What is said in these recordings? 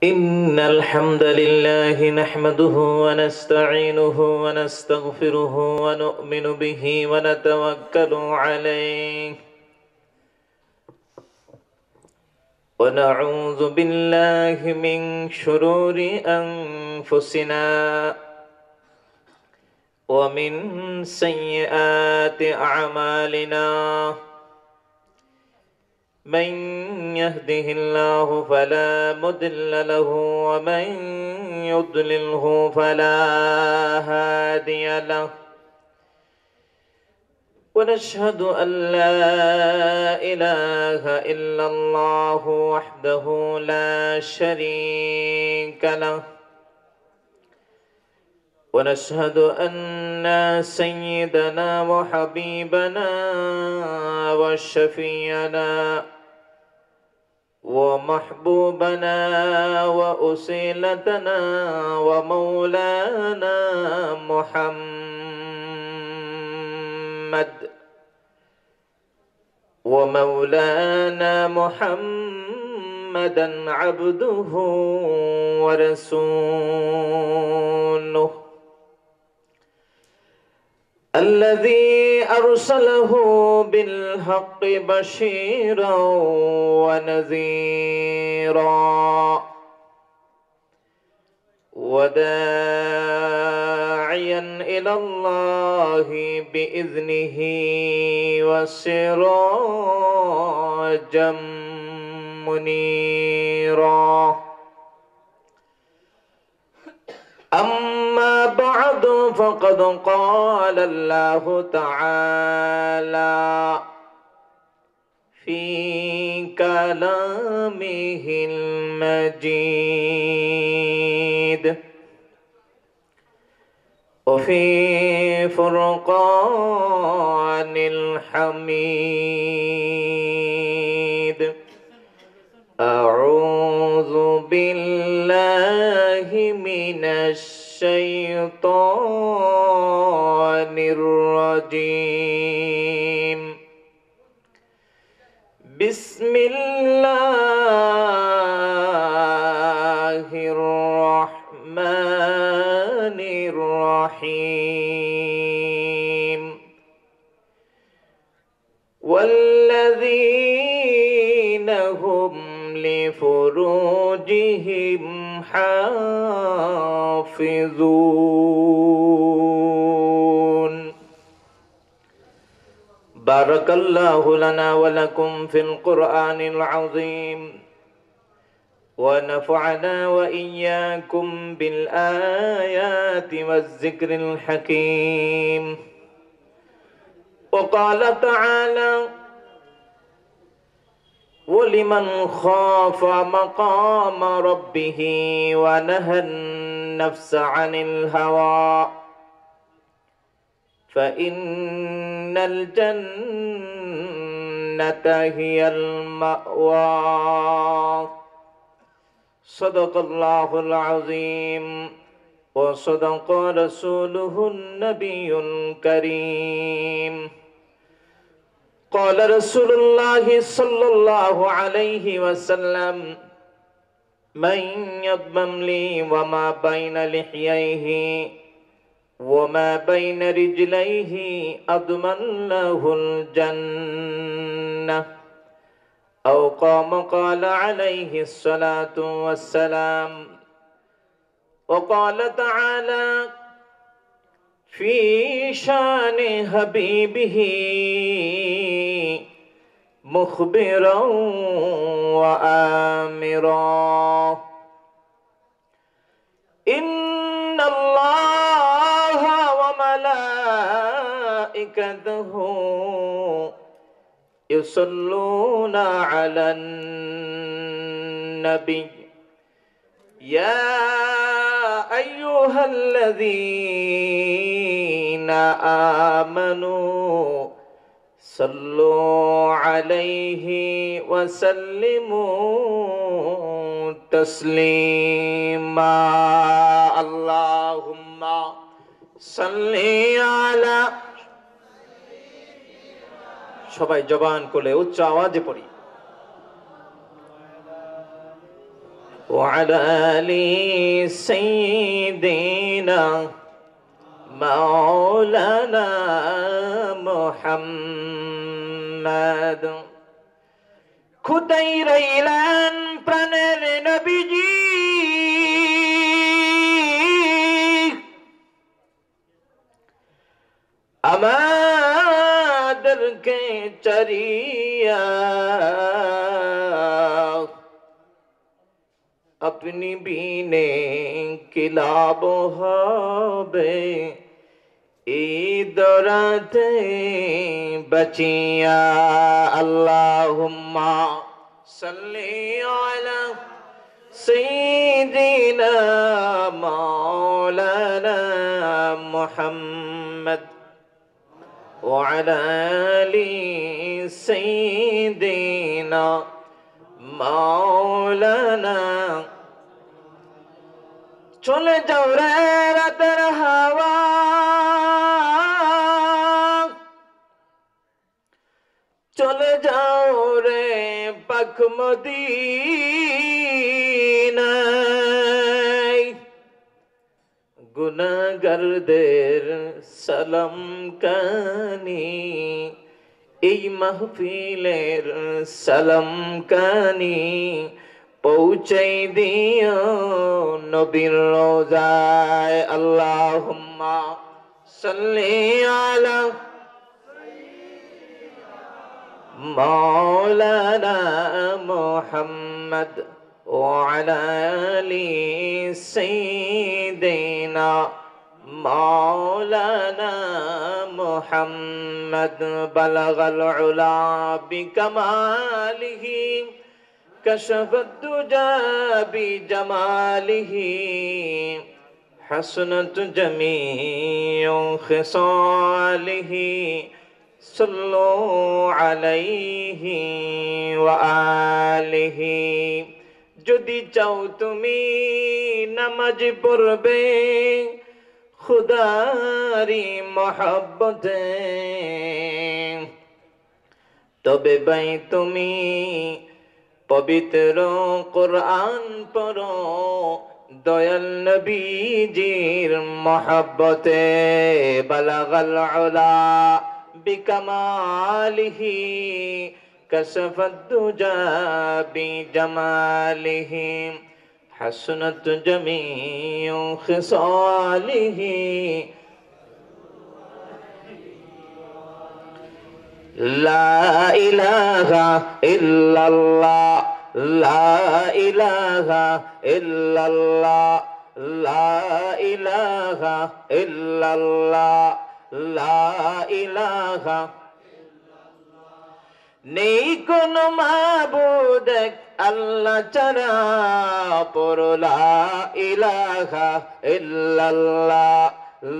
إن الحمد لله نحمده ونستعينه ونستغفره ونؤمن به ونتوكل عليه ونعوذ بالله من شرور أنفسنا ومن سيئات أعمالنا من يهده الله فلا مضل له ومن يضلله فلا هادي له ونشهد أن لا إله إلا الله وحده لا شريك له ونشهد أن سيدنا وحبيبنا وشفيعنا ومحبوبنا وأسيلتنا ومولانا محمدا عبده ورسوله الذي أرسله بالحق بشيرا ونذيرا وداعيا إلى الله بإذنه وسراجا منيرا أما بعد فقد قال الله تعالى في كلامه المجيد وفي فرقان الحميد أعوذ بالله من الشيطان الرجيم بسم الله الرحمن الرحيم والذين هم لفروجهم حافظون بارك الله لنا ولكم في القرآن العظيم ونفعنا وإياكم بالآيات والذكر الحكيم وقال تعالى ولمن خاف مقام ربه ونهى النفس عن الهوى فإن الجنة هي المأوى صدق الله العظيم وصدق رسوله النبي الكريم قال رسول الله صلى الله عليه وسلم من يضمن لي وما بين لحييه وما بين رجليه أضمن له الجنة أو قال عليه الصلاة والسلام وقال تعالى في شان حبيبه مخبرا وآمرا إن الله وملائكته يصلون على النبي يا أيها الذين آمنوا صلوا عليه وسلموا تسليما اللهم صل على সবাই জবান খুলে উচ্চ আওয়াজে পড়ি وعلى آل سيدنا مولانا محمد খুদাই রইলেন প্রাণের নবীজি আমাদেরকে চরিয়া अपनी बीने की लाभ হবে ঈদরাতে बचिया अल्लाहुम्मा सल्ली अला सय्यिदिना मौलाना मुहम्मद وعلى آل سيدنا मौलाना চলে যাও রে রাতের হাওয়া চলে যাও রে পাক মদিনায় গুনাহগারদের সালাম কানি এই মাহফিলের সালাম কানি পৌঁছাই দিও নবীর রোজায় আল্লাহুম্মা সাল্লি আলা মাওলানা মুহাম্মদ ওয়া আলা আলি সাইয়্যিদিনা مولانا محمد بلغ العلا بكماله كشف الدجى بجماله حسنت جميع خصاله صلوا عليه وآله যদি চাও তুমি নামাজ পড়বে খুদারি মহব্বতে তবে ভাই তুমি পবিত্র কোরআন পড়ো দয়াল নবীজির মহব্বতে বালাগাল উলা বিকামালিহি কাশাফাদ দুজা বিজামালিহি حسنت جميع خصاله لا إله إلا الله لا إله إلا الله لا إله إلا الله لا إله নেই কোনো মাবুদ আল্লাহ ছাড়া পড়ো লা ইলাহা ইল্লাল্লাহ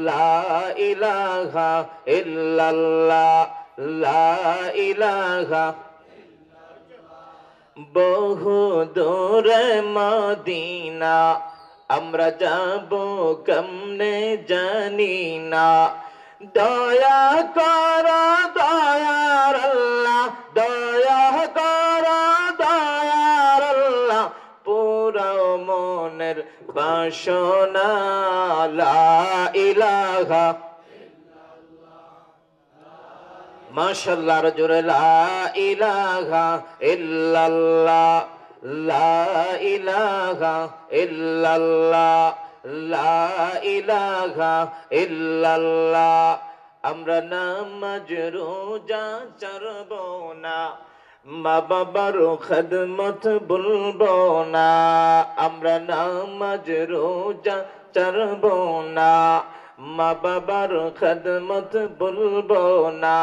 লা ইলাহা ইল্লাল্লাহ লা ইলাহা বহু দূরে মদিনা আমরা যাব কেমনে জানি না দয়া করো দয়ার আল্লাহ দয়া করো দয়ার আল্লাহ পুরাও মনের বাসনা লা ইলাহা মাশাআল্লাহ রজুরে লা ইলাহা ইল্লাল্লাহ লা ইলাহা ইল্লাল্লাহ লা ইলাহা ইল্লাল্লাহ আমরা নামাজ রোজা ছাড়ব না মা বাবার খেদমত ভুলবো না আমরা নামাজ রোজা ছাড়ব না মা বাবার খেদমত ভুলবো না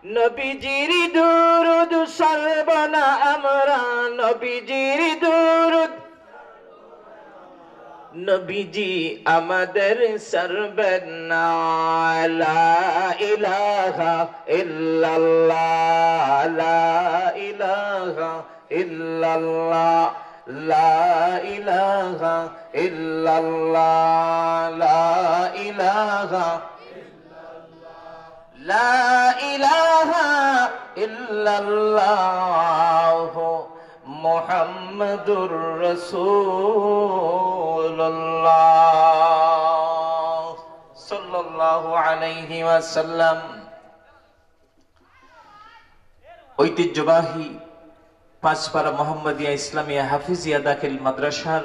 নবীজির দুরুদ সারব না আমরা নবীজির দুরুদ নবীজি আমাদের সারবেন না লা ইলাহা ইল্লাল্লাহ লা ইলাহা ইল্লাল্লাহ লা ইলাহা ইল্লাল্লাহ লা ইলাহা লা ইলাহা ইল্লাল্লাহ মুহাম্মাদুর রাসূলুল্লাহ সাল্লাল্লাহু আলাইহি ওয়াসাল্লাম। ঐতিহ্যবাহী পাঁচপাড়া মোহাম্মদিয়া ইসলামিয়া হাফিজিয়া দাখিল মাদ্রাসার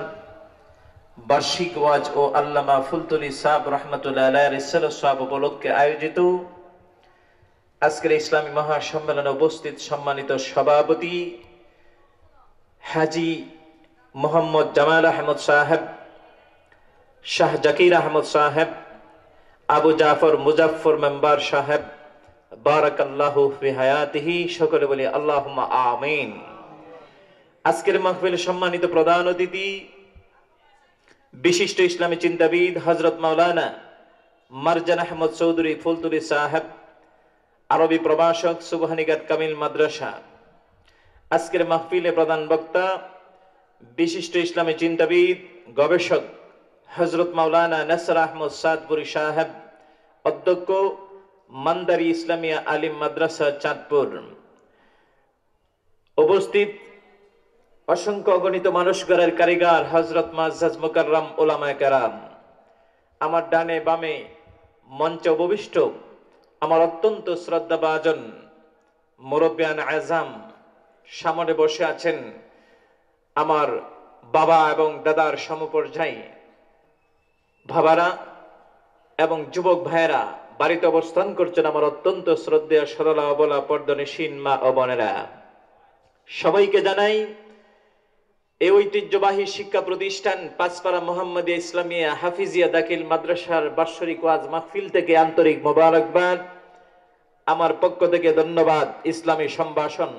বার্ষিক ওয়াজ ও আল্লামা ফুলতলি সাহেব রহমতুল্লাহ আলাইহির রিসালাত সওয়াব উপলক্ষে আয়োজিত আজকের ইসলামী মহাসম্মেলনে উপস্থিত সম্মানিত সভাপতি হাজী মোহাম্মদ জামাল আহমদ সাহেব, শাহ জাকির আহমদ সাহেব, আবু জাফর মুজাফফর মেম্বার সাহেব, বারাকাল্লাহু ফি হায়াতিহি, সকলে বলি আল্লাহুম্মা আমিন। আজকের মাহফিলে সম্মানিত প্রধান অতিথি বিশিষ্ট ইসলামী চিন্তাবিদ হযরত মাওলানা মারজান আহমদ চৌধুরী ফুলতুলি সাহেব, আরবি প্রভাষক সুবহানিগাত কামিল মাদ্রাসা। আজকের মাহফিলে প্রধান বক্তা বিশিষ্ট ইসলামী চিন্তাবিদ গবেষক হযরত মাওলানা নাসর আহমদ সাদপুরি সাহেব, অধ্যক্ষ মান্দারি ইসলামিয়া আলিম মাদ্রাসা চাঁদপুর। উপস্থিত অসংখ্য অগণিত মানুষ গড়ের কারিগর হযরত মুআজ্জাজ মুকাররম উলামায়ে কেরাম, আমার ডানে বামে মঞ্চে উপবিষ্ট আমার অত্যন্ত শ্রদ্ধাভাজন মুরব্বিয়ান আযম, সামনে বসে আছেন আমার বাবা এবং দাদার সমপর্যায়ী বাবারা এবং যুবক ভাইয়েরা, বাড়িতে অবস্থান করছেন আমার অত্যন্ত শ্রদ্ধেয় সরলা অবলা পর্দনিসীন মা ও বোনেরা, সবাইকে জানাই এই ঐতিহ্যবাহী শিক্ষা প্রতিষ্ঠান পাঁচপাড়া মোহাম্মদিয়া ইসলামিয়া হাফিজিয়া দাখিল মাদ্রাসার বার্ষিক ওয়াজ মাহফিল থেকে আন্তরিক মোবারকবাদ। আমার পক্ষ থেকে ধন্যবাদ, ইসলামী সম্ভাষণ।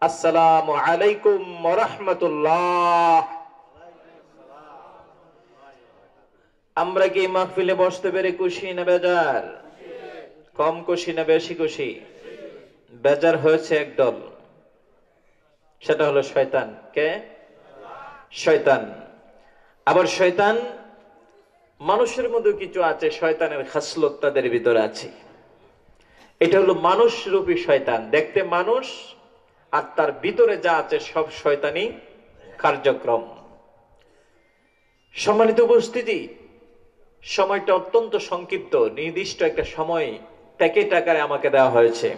আসসালামু আলাইকুম ওয়া রাহমাতুল্লাহ। আমরা কি মাহফিলে বসতে পেরে খুশি না বেজার? কম খুশি না বেশি খুশি? বেজার হয়েছে একদল, সেটা হলো শয়তান। কে? শয়তান। আবার শয়তান মানুষের মধ্যে কিছু আছে, শয়তানের খাসলত তাদের ভিতরে আছে। এটা হলো মানুষ রূপী শয়তান, দেখতে মানুষ আর তার ভিতরে যা আছে সব শয়তানি কার্যক্রম। সম্মানিত উপস্থিতি, সময়টা অত্যন্ত সংক্ষিপ্ত, নির্দিষ্ট একটা সময় প্যাকেট আকারে আমাকে দেওয়া হয়েছে।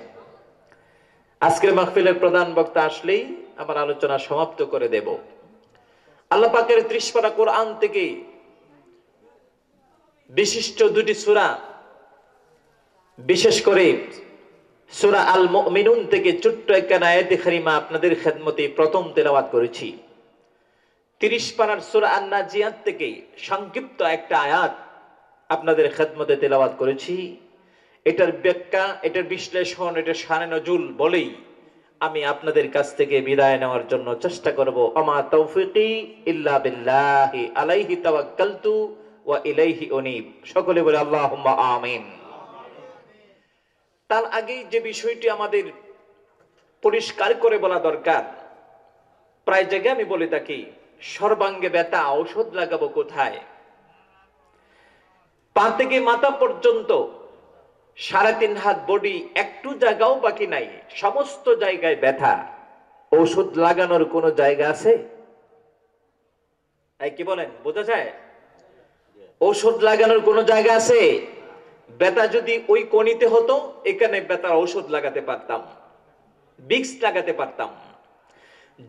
আজকের মাহফিলের প্রধান বক্তা আসলেই আমার আলোচনা সমাপ্ত করে দেব। আল্লাহ পাকের 30 পারা কোরআন থেকে বিশিষ্ট দুটি সূরা, বিশেষ করে সূরা আল মুমিনুন থেকে ছোট্ট একখানা আয়াতে কারিমা আপনাদের খেদমতে প্রথম তেলাওয়াত করেছি। 30 পারার সূরা আন-নাজিয়াত থেকে সংক্ষিপ্ত একটা আয়াত আপনাদের খেদমতে তেলাওয়াত করেছি। এটার ব্যাখ্যা, এটার বিশ্লেষণ, এটার শানে নজুল বলেই আমি আপনাদের কাছ থেকে বিদায় নেওয়ার জন্য চেষ্টা করব। আমা তৌফিকি ইল্লা বিল্লাহি আলাইহি তাওয়াক্কালতু ওয়া ইলাইহি উনীব। সকলে বলে আল্লাহুম্মা আমিন। তার আগেই যে বিষয়টি আমাদের পরিষ্কার করে বলা দরকার, প্রায় জায়গায় আমি বলে থাকি সর্বাঙ্গে ব্যথা, ঔষধ লাগাবো কোথায়? পা থেকে মাথা পর্যন্ত 3.5 হাত বডি, একটু জায়গাও বাকি নাই, সমস্ত জায়গায় ব্যথা। ঔষধ লাগানোর কোন জায়গা আছে? কি বলেন, বোঝা যায়? ঔষধ লাগানোর কোন জায়গা আছে? ব্যথা যদি ওই কণিতে হতো, এখানে ব্যথার ঔষধ লাগাতে পারতাম, ভিক্স লাগাতে পারতাম।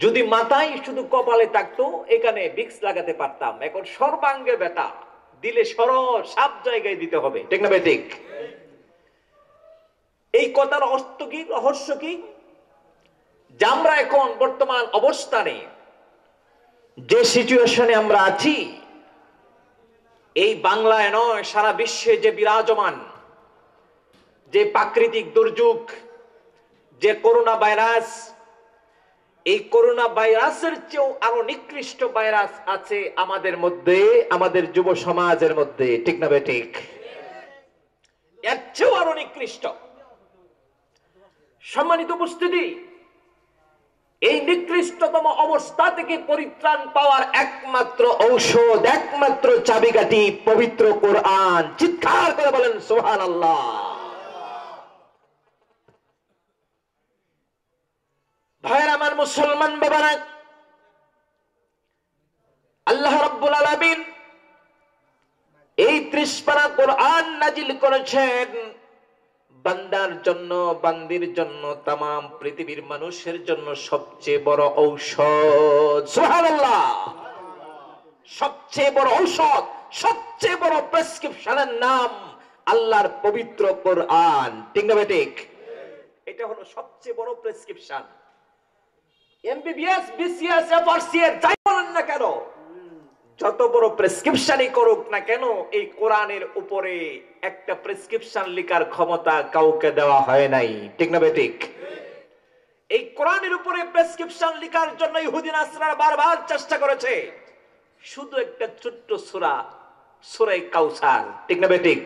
যদি মাথায় শুধু কপালে থাকতো, এখানে ভিক্স লাগাতে পারতাম। এখন সর্বাঙ্গে ব্যথা, দিলে সব জায়গায় দিতে হবে, ঠিক না? ঠিক। এই কথার অর্থ কি, রহস্য কি? যে আমরা এখন বর্তমান অবস্থানে যে সিচুয়েশনে আমরা আছি, এই বাংলায় নয় সারা বিশ্বে যে বিরাজমান যে প্রাকৃতিক দুর্যোগ, যে করোনা ভাইরাস, এই করোনা ভাইরাসের চেয়েও আরো নিকৃষ্ট ভাইরাস আছে আমাদের মধ্যে, আমাদের যুব সমাজের মধ্যে, ঠিক না ঠিক? এর চেয়েও আরো নিকৃষ্ট। সম্মানিত উপস্থিতি, এই নিকৃষ্টতম অবস্থা থেকে পরিত্রাণ পাওয়ার একমাত্র ঔষধ, একমাত্র চাবিকাঠি পবিত্র কোরআন। চিৎকার করে বলেন সুবহানাল্লাহ। ভাইয়ের আমার, মুসলমান বাবারা, আল্লাহ রাব্বুল আলামিন এই 30 পারা কোরআন নাজিল করেছেন বান্দার জন্য, বান্দির জন্য, তামাম পৃথিবীর মানুষের জন্য সবচেয়ে বড় ঔষধ। সুবহানাল্লাহ। সবচেয়ে বড় ঔষধ, সবচেয়ে বড় প্রেসক্রিপশনের নাম আল্লাহর পবিত্র কোরআন। ঠিক না ঠিক? এটা হলো সবচেয়ে বড় প্রেসক্রিপশন। এমবিবিএস, বিসিএস, এফআরসিএস যাই বলেন না কেন, যত বড় প্রেসক্রিপশনই করুক না কেন, এই কোরআনের উপরে একটা প্রেসক্রিপশন লেখার ক্ষমতা কাউকে দেওয়া হয় নাই। ঠিক না ঠিক? এই কোরআনের উপরে প্রেসক্রিপশন লেখার জন্য ইহুদি নাসরারা বারবার চেষ্টা করেছে। শুধু একটা ছোট্ট সূরা, সূরা কাউসার, ঠিক না ঠিক,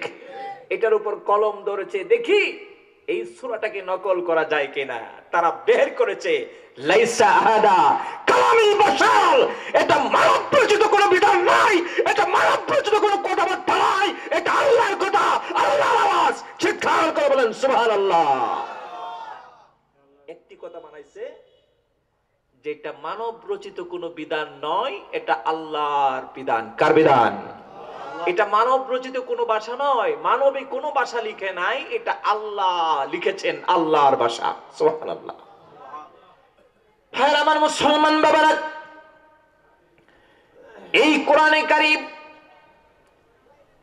এটার উপর কলম ধরেছে, দেখি এই সূরাটাকে নকল করা যায় কিনা। তারা বের করেছে লাইসা আহাদা কালামিল বাশার, এটা মানব রচিত কোনো বিধান নাই, এটা মানব রচিত কোনো কথাবার্তা নাই, এটা আল্লাহর কথা, আল্লাহর আওয়াজ। চিৎকার করে বলেন সুবহানাল্লাহ। একটি কথা বানাইছে যেটা মানব রচিত কোনো বিধান নয়, এটা আল্লাহর বিধান। কার বিধান? এটা মানব রচিত কোনো ভাষা নয়, মানবে কোনো ভাষা লিখে নাই, এটা আল্লাহ লিখেছেন, আল্লাহর ভাষা। সুবহানাল্লাহ। হ্যাঁ আমার মুসলমান বাবারা, এই কোরআনে কারীম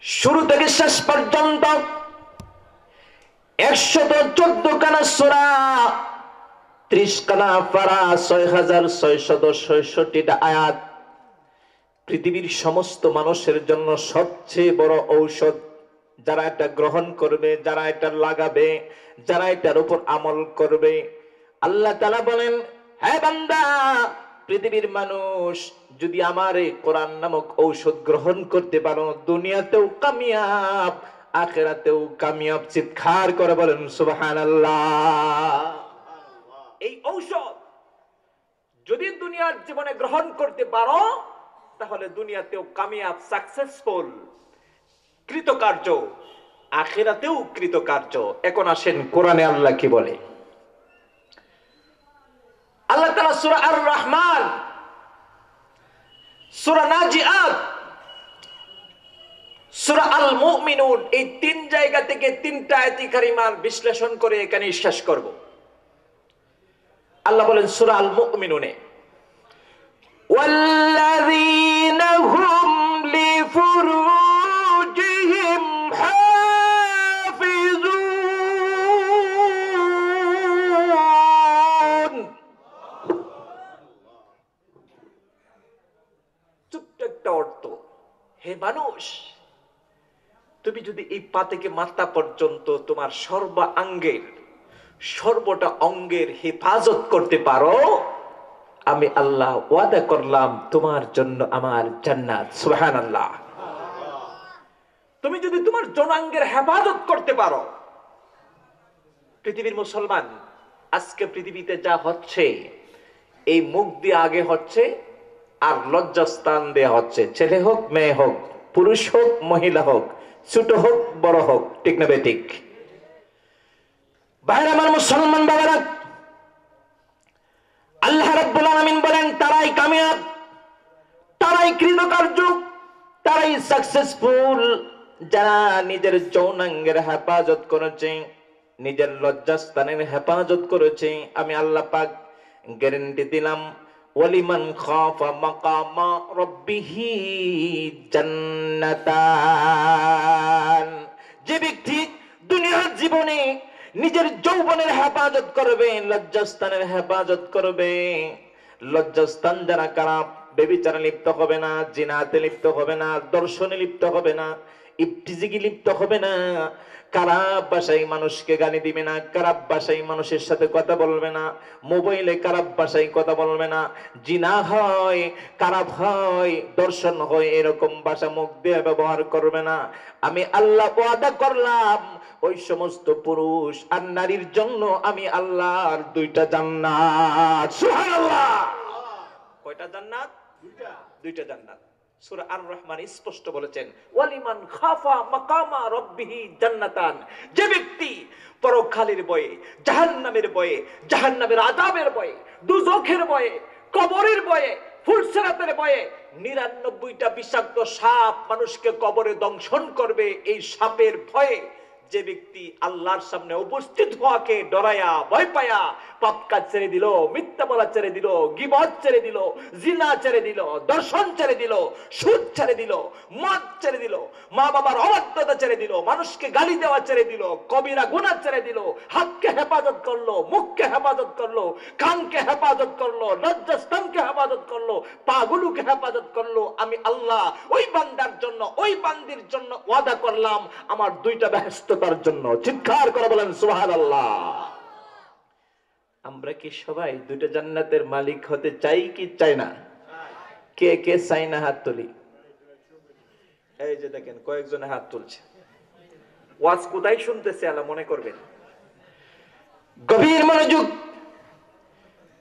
শুরু থেকে শেষ পর্যন্ত 114 খানা সূরা, 30 খানা পারা, 6666টা আয়াত, পৃথিবীর সমস্ত মানুষের জন্য সবচেয়ে বড় ঔষধ। যারা এটা গ্রহণ করবে, যারা এটা লাগাবে, যারা এটার উপর আমল করবে, আল্লাহ তাআলা বলেন, হ্যাঁ বান্দা, পৃথিবীর মানুষ যদি আমার এই কোরআন নামক ঔষধ গ্রহণ করতে পারো, দুনিয়াতেও কামিয়াব, আখিরাতেও কামিয়াব। চিৎকার করে বলেন সুবহানাল্লাহ। এই ঔষধ যদি দুনিয়ার জীবনে গ্রহণ করতে পারো, তাহলে দুনিয়াতেও কামিয়াব, সাকসেসফুল, কৃতকার্য, আখিরাতেও কৃতকার্য। এখন আসেন কোরআনে আল্লাহ কি বলে। আল্লাহ তাআলা সূরা আর রহমান, সূরা নাজিআত, সূরা আল মুমিনুন, এই 3 জায়গা থেকে 3টা আয়াত কারিমার বিশ্লেষণ করে এখানে শেষ করব। আল্লাহ বলেন সূরা আল মুমিনুনে, ওয়াল্লাযীনা হুম লিফুরুজিহিম হাফিজুন। ছোট্ট একটা অর্থ। হে মানুষ, তুমি যদি এই পা থেকে মাথা পর্যন্ত তোমার সর্বাঙ্গের, সর্বটা অঙ্গের হেফাজত করতে পারো, আমি আল্লাহ ওয়াদা করলাম তোমার জন্য আমার জান্নাত। সুবহানাল্লাহ। তুমি যদি তোমার জনাঙ্গের হেফাজত করতে পারো। পৃথিবীর মুসলমান, আজকে পৃথিবীতে যা হচ্ছে, এই মুখ দিয়ে আগে হচ্ছে আর লজ্জাস্থান দিয়ে হচ্ছে। ছেলে হোক, মেয়ে হোক, পুরুষ হোক, মহিলা হোক, ছোট হোক, বড় হোক। ঠিক না বেঠিক? ভাইরা আমার মুসলমান বাবারা, আল্লাহ রাব্বুল আলামিন বলেন তারাই কামিয়াব, তারাই কৃতকার্য, তারাই সাকসেসফুল, যারা নিজের যৌনাঙ্গের হেফাজত করেছে, নিজের লজ্জাস্থানের হেফাজত করেছে। আমি আল্লাহ পাক গ্যারান্টি দিলাম, ওয়ালিমান খাফা মাকামা রাব্বিহি জান্নাতান। যে ব্যক্তি দুনিয়ার জীবনে নিজের যৌবনের হেফাজত করবে, লজ্জাস্থানের হেফাজত করবে, লজ্জাস্থান যারা কারা, বেবিচারে লিপ্ত হবে না, জিনাতে লিপ্ত হবে না, দর্শনে লিপ্ত হবে না, ইফতিজিগি লিপ্ত হবে না, খারাপ ভাষায় মানুষকে গালি দিবে না, খারাপ ভাষায় মানুষের সাথে কথা বলবে না, মোবাইলে খারাপ ভাষায় কথা বলবে না, জিনা হয়, খারাপ হয়, দর্শন হয়, এরকম ভাষা মুখ দিয়ে ব্যবহার করবে না। আমি আল্লাহ ওয়াদা করলাম ওই সমস্ত পুরুষ আর নারীর জন্য আমি আল্লাহর 2টা জান্নাত। সুবহানাল্লাহ। কয়টা জান্নাত? 2টা জান্নাত। সূরা আর রহমান স্পষ্ট বলেছেন, ওয়ালিমান খাফা মাকামা রাব্বিহি জান্নাতান। যে ব্যক্তি পরকালের ভয়ে, জাহান্নামের ভয়ে, জাহান্নামের আযাবের ভয়ে, দুজখের ভয়ে, কবরের ভয়ে, ফুলসিরাতের ভয়ে 99টা বিষাক্ত সাপ মানুষকে কবরে দংশন করবে। এই সাপের ভয়ে যে ব্যক্তি আল্লাহর সামনে উপস্থিত হওয়াকে ডরায়া ভয় পায়া পাপ কাজ ছেড়ে দিল, মিথ্যা বলা ছেড়ে দিল, গীবত ছেড়ে দিল, জিনা ছেড়ে দিল, দর্শন ছেড়ে দিল, সুদ ছেড়ে দিল, মদ ছেড়ে দিল, মা বাবার অবাধ্যতা ছেড়ে দিল, মানুষকে গালি দেওয়া ছেড়ে দিল, কবিরা গুনাহ ছেড়ে দিল, হাতকে হেফাজত করলো, মুখকে হেফাজত করলো, কানকে হেফাজত করলো, লজ্জাস্থানকে হেফাজত করলো, পাগুলোকে হেফাজত করলো, আমি আল্লাহ ওই বান্দার জন্য, ওই বান্দির জন্য ওয়াদা করলাম আমার দুইটা ব্যস্ততার জন্য। চিৎকার করে বলেন সুবহানাল্লাহ। আমরা কি সবাই দুইটা জান্নাতের মালিক হতে চাই কি চাই না? কে কে চাই না হাত তুলি। এই যে দেখেন কয়েকজনে হাত তুলছে। ওয়াজ কোথায় শুনতেছে আল্লাহ মনে করবেন। গভীর মনোযোগ।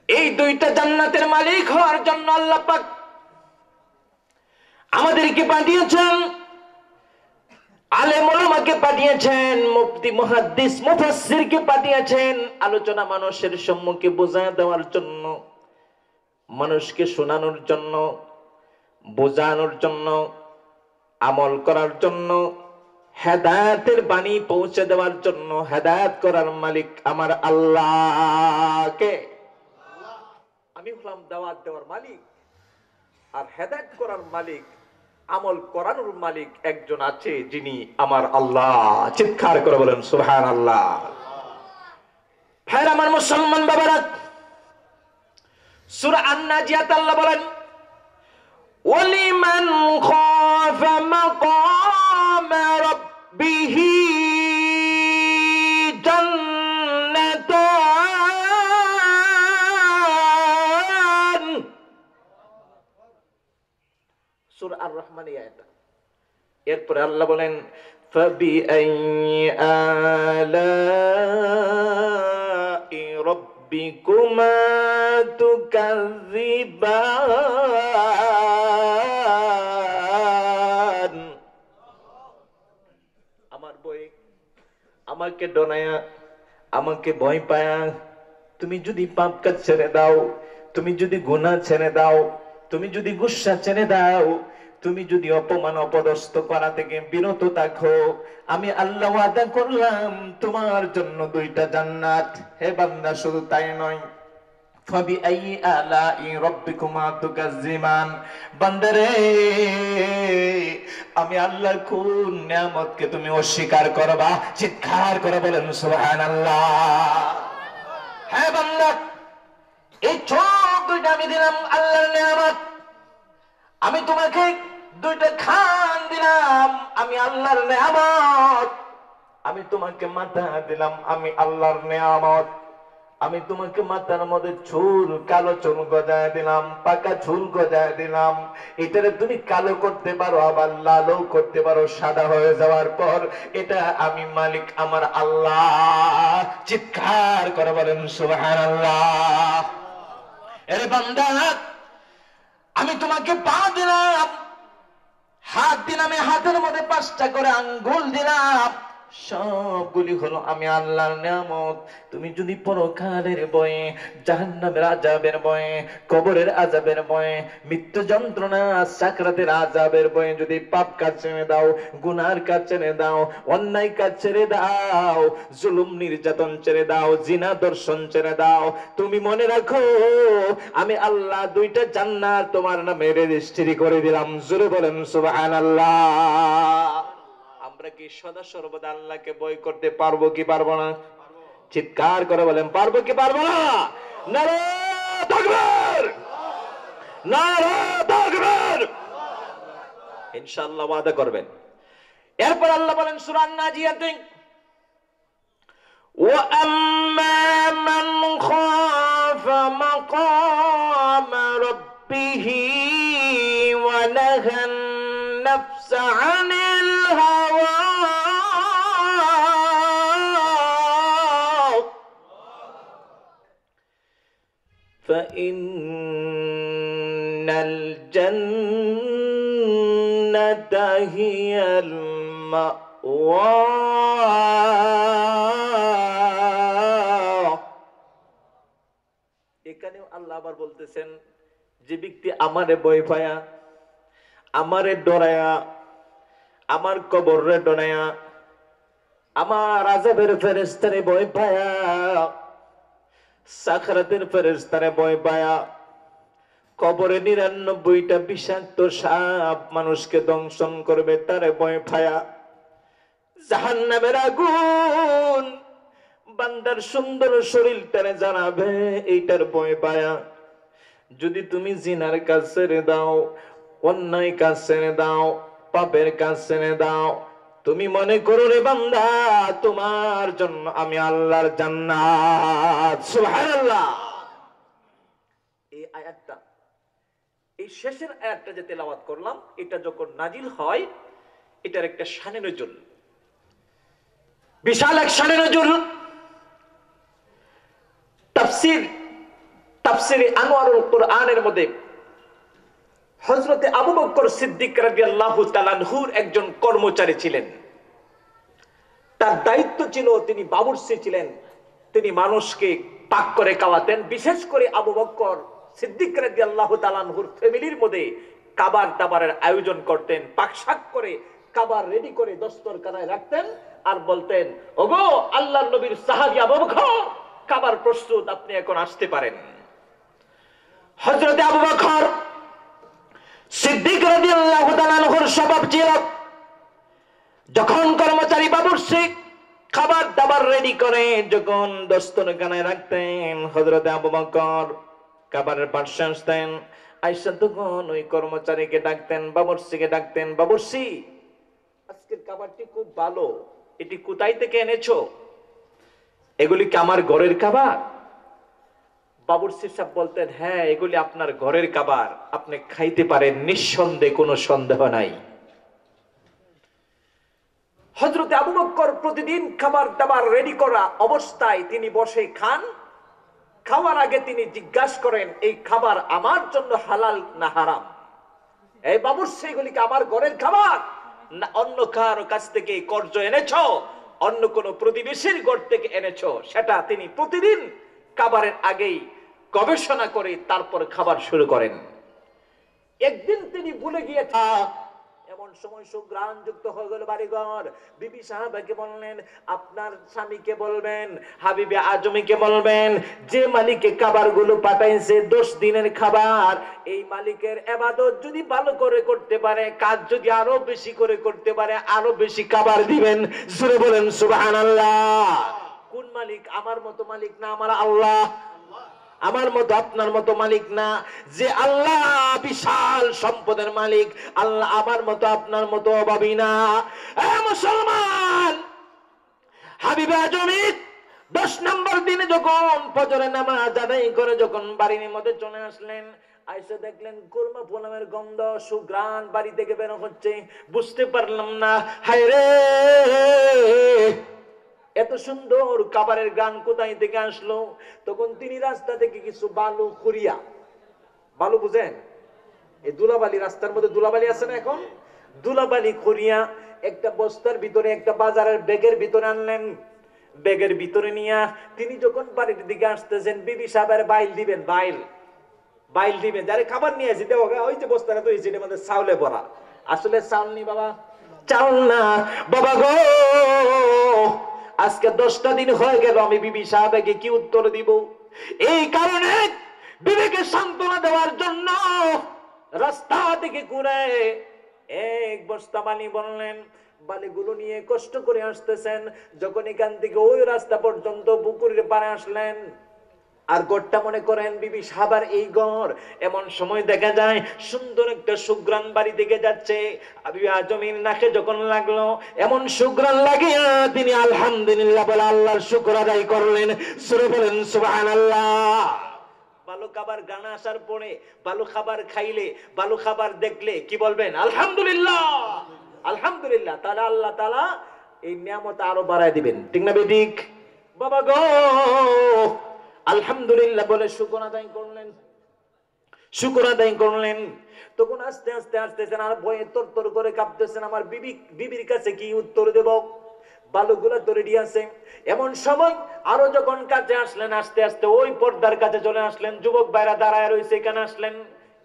এই দুইটা জান্নাতের মালিক হওয়ার জন্য আল্লাহ পাক আমাদেরকে পাঠিয়েছেন, আলেম ওলামাকে পাঠিয়েছেন, মুফতি মুহাদ্দিস মুফাসসিরকে পাঠিয়েছেন আলোচনা মানুষের সম্মুখে বোঝায় দেওয়ার জন্য, মানুষকে শোনানোর জন্য, বোঝানোর জন্য, আমল করার জন্য, হেদায়েতের বাণী পৌঁছে দেওয়ার জন্য। হেদায়েত করার মালিক আমার আল্লাহ। কে? আমি হলাম দাওয়াত দেওয়ার মালিক, আর হেদায়েত করার মালিক, আমল করানোর মালিক একজন আছে যিনি আমার আল্লাহ। চিৎকার করে বলেন সুবহানাল্লাহ। ভাইরা আমার মুসলমান বাবারা, সূরা আন-নাজিয়াত আল্লাহ বলেন ওয়ালিমান খাফা মাকাম রাব্বিহি জান্নাতান। সূরা আর-রহমান এই আয়াত। এরপরে আল্লাহ বলেন ফাবিআইয়ি আলাই রাব্বিকুমা তুকাযযিবান। আমার বই আমাকে ডনায়া, আমাকে ভয় পায়া তুমি যদি পাপ কাজ ছেড়ে দাও, তুমি যদি গুনাহ ছেড়ে দাও, তুমি যদি গুসা ছেড়ে দাও, তুমি যদি অপমান অপদস্থ করা থেকে বিরত থাকো, আমি আল্লাহ ওয়াদা করলাম তোমার জন্য দুইটা জান্নাত। হে বান্দা, শুধু তাই নয়, ফাবিআইয়ি আলাই রাব্বিকুমা তুকাযযিবান। বান্দারে, আমি আল্লাহর কোন নিয়ামতকে তুমি অস্বীকার করবা? চিৎকার করে বলেন সুবহানাল্লাহ। হ্যাঁ বান্দা, এই চোখ দুইটা আমি দিলাম আল্লাহর নিয়ামত। আমি তোমাকে দুইটা কান দিলাম, আমি আল্লাহর নিয়ামত। আমি তোমাকে মাথা দিলাম, আমি আল্লাহর নিয়ামত। আমি তোমাকে মাথার মধ্যে চুল, কালো চুল গজায় দিলাম, পাকা চুল গজায় দিলাম। এটারে তুমি কালো করতে পারো, আবার লালও করতে পারো, সাদা হয়ে যাওয়ার পর। এটা আমি মালিক আমার আল্লাহ। চিৎকার করে বলেন সুবহানাল্লাহ। এরে বান্দা, আমি তোমাকে পা দিলাম, হাত দিলাম, হাতের মধ্যে 5টা করে আঙ্গুল দিলাম, সবগুলি হলো আমি আল্লাহর নিয়ামত। তুমি যদি পরকালের ভয়ে, জাহান্নামের আযাবের ভয়ে, কবরের আযাবের ভয়ে, মৃত্যু যন্ত্রণা, সাকরাতের আযাবের ভয়ে যদি পাপ কাজ ছেড়ে দাও, গুনার কাজ ছেড়ে দাও, অন্যায় কাজ ছেড়ে দাও, জুলুম নির্যাতন ছেড়ে দাও, জিনা দর্শন ছেড়ে দাও, তুমি মনে রাখো আমি আল্লাহ দুইটা জান্নাত তোমার নামে রেজিস্ট্রি করে দিলাম। জোরে বলেন সুবহানাল্লাহ। আমরা কি সদা সর্বদা আল্লাহকে ভয় করতে পারবো কি পারবো না? চিৎকার করে বলেন পারবো কি পারবো না? নারে তাকবীর, নারে তাকবীর। ইনশাআল্লাহ ওয়াদা করবেন। এরপর আল্লাহ বলেন সূরা আন-নাজিয়াতে ওয়া আম্মা মান খাফা মাকাম রাব্বিহি ওয়া নাহান নাফসা আনিল হাওয়া فإن الجنة هي المأوى। এখানেও আল্লাহ আবার বলতেছেন যে ব্যক্তি আমারে ভয় পায়া আমারে ডরায়া, আমার কবরে ডরায়া, আমার আযাবের ফেরেশতারে ভয় পায়া, সাখরাতের ফেরেশতারে ভয় পায়া, কবরে ৯৯টা বিষাক্ত সাপ মানুষকে দংশন করবে তারে ভয় পায়া, জাহান্নামের আগুন বান্দার সুন্দর শরীরটারে জ্বালাবে এইটার ভয় পায়া, যদি তুমি জিনার কাজ ছেড়ে দাও, অন্যায় কাজ ছেড়ে দাও, পাপের কাজ ছেড়ে দাও, তুমি মনে করো রে বান্দা তোমার জন্য আমি আল্লাহর জান্নাত। সুবহানাল্লাহ। এই আয়াতটা, এই শেষের আয়াতটা যে তেলাওয়াত করলাম, এটা যখন নাজিল হয় এটার একটা শানে নজুল, বিশাল এক শানে নজুল। তাফসীরে আনোয়ারুল কুরআনের মধ্যে হযরতে আবু বকর সিদ্দিক রাদিয়াল্লাহু তাআলা আনহুর একজন কর্মচারী ছিলেন। তার দায়িত্ব ছিল, তিনি বাবুর্চি ছিলেন, তিনি মানুষকে পাক করে খাওয়াতেন। বিশেষ করে আবু বকর সিদ্দিক রাদিয়াল্লাহু তাআলা আনহুর ফ্যামিলির মধ্যে খাবার দাবারের আয়োজন করতেন, পাকশাক করে খাবার রেডি করে দস্তরখানায় রাখতেন আর বলতেন, ওগো আল্লাহর নবীর সাহাবী আবু বকর, খাবার প্রস্তুত, আপনি এখন আসতে পারেন। হযরতে আবু বকর সিদ্দিক রাদিয়াল্লাহু তাআলা আনহুর স্বভাব ছিল, যখন কর্মচারী বাবুর্চি খাবার দাবার রেডি করে যখন দস্তরখানায় রাখতেন, হযরতে আবু বকর খাবারের পাশে আসতেন, আয়েশা তখন ওই কর্মচারীকে ডাকতেন, বাবুর্চিকে ডাকতেন, বাবুর্চি আজকের খাবারটি খুব ভালো, এটি কোথায় থেকে এনেছো? এগুলি কি আমার ঘরের খাবার? বাবুর্চি সাহেব বলতেন, হ্যাঁ এগুলি আপনার ঘরের খাবার, আপনি খাইতে পারেন, নিঃসন্দেহে, কোনো সন্দেহ নাই। হযরতে আবু বকর প্রতিদিন খাবার দাবার রেডি করা অবস্থায় তিনি বসে খান। খাওয়ার আগে তিনি জিজ্ঞাসা করেন, এই খাবার আমার জন্য হালাল না হারাম? এই বাবুর্চি, এগুলি কি আমার ঘরের খাবার না অন্য কারো কাছ থেকে কর্জ এনেছো, অন্য কোন প্রতিবেশীর ঘর থেকে এনেছো? সেটা তিনি প্রতিদিন খাবারের আগেই গবেষণা করে তারপর খাবার শুরু করেন। একদিন তিনি ভুলে গিয়েছেন, এমন সময় সুঘ্রাণ যুক্ত হয়ে গেল বাড়িঘর। বিবি সাহাবাকে বললেন, আপনার স্বামীকে বলবেন, হাবিবে আজমিকে বলবেন, যে মালিকে খাবারগুলো পাঠাইছে 10 দিনের খাবার, এই মালিকের ইবাদত যদি ভালো করে করতে পারে, কাজ যদি আরো বেশি করে করতে পারে, আরো বেশি খাবার দিবেন। জোরে বলেন সুবহানাল্লাহ। কোন মালিক? আমার মতো মালিক না, আমার আল্লাহ। আমার মতো আপনার মতো মালিক না, যে আল্লাহ বিশাল সম্পদের মালিক, আল্লাহ আমার মতো আপনার মতো অভাবী না। মুসলমান, হাবিবে আজমি 10 নম্বর দিনে যখন ফজরের নামাজ আদায় করে যখন বাড়ির মধ্যে চলে আসলেন, আয়েশা দেখলেন কুরমা পোলামের গন্ধ, সুঘ্রাণ বাড়ি থেকে বের হচ্ছে। বুঝতে পারলাম না, হায় রে, এত সুন্দর খাবারের গান কোথায় থেকে আসলো? তখন তিনি রাস্তা থেকে কিছু বালু খুঁড়িয়া, বালু বুঝেন, এই ধুলাবালি, রাস্তার মধ্যে ধুলাবালি আছে না, এখন ধুলাবালি খুঁড়িয়া একটা বস্তার ভিতরে, একটা বাজারের ব্যাগের ভিতরে আনলেন। ব্যাগের ভিতরে নিয়া তিনি যখন বাড়ির দিকে আসতেছেন, বিবি সাহেবের বাইল দিবেন, বাইল দিবেন, যারে খাবার নিয়ে আসি দেবো, ওই যে বস্তাটা তো এটার মধ্যে চাউলে ভরা। আসলে চাউল নি বাবা, চাউল না বাবা গো, আজকে 10টা দিন হয়ে গেল, আমি বিবি সাহেবকে কি উত্তর দিব? এই কারণে বিবেকে সান্ত্বনা দেওয়ার জন্য রাস্তা থেকে ঘুরে এক বস্তা বালি বললেন, বালিগুলো নিয়ে কষ্ট করে আসতেছেন। যখন এখান থেকে ওই রাস্তা পর্যন্ত পুকুরের পাড়ে আসলেন, আর গড়টা মনে করেন বিবি সাহাবার এই ঘর, এমন সময় দেখা যায় সুন্দর একটা সুঘ্রাণ বাড়ি দিকে যাচ্ছে। হাবিবে আজমির নাকে যখন লাগলো, এমন সুঘ্রাণ লাগিয়া তিনি আলহামদুলিল্লাহ বলে আল্লাহর শুকর আদায় করলেন। সূরা বলেন সুবহানাল্লাহ। ভালো খাবার গান আসার পরে, ভালো খাবার খাইলে, ভালো খাবার দেখলে কি বলবেন? আলহামদুলিল্লাহ, আলহামদুলিল্লাহ। তাহলে আল্লাহ তাআলা এই নিয়ামত আরো বাড়ায় দিবেন, ঠিক না বেঠিক? বাবা গো, আলহামদুলিল্লাহ বলে শুকর আদায় করলেন, শুকর আদায় করলেন। তখন আস্তে আস্তে আসতেছেন, আর ভয়ে তরতর করে কাঁপতেছেন, আমার বিবির কাছে কি উত্তর দেব? বালুগুলা তো রেডি আছে। এমন সময় আরো যখন কাছে আসলেন, আস্তে আস্তে ওই পর্দার কাছে চলে আসলেন, যুবক ভাইরা দাঁড়ায় রয়েছে, এখানে আসলেন।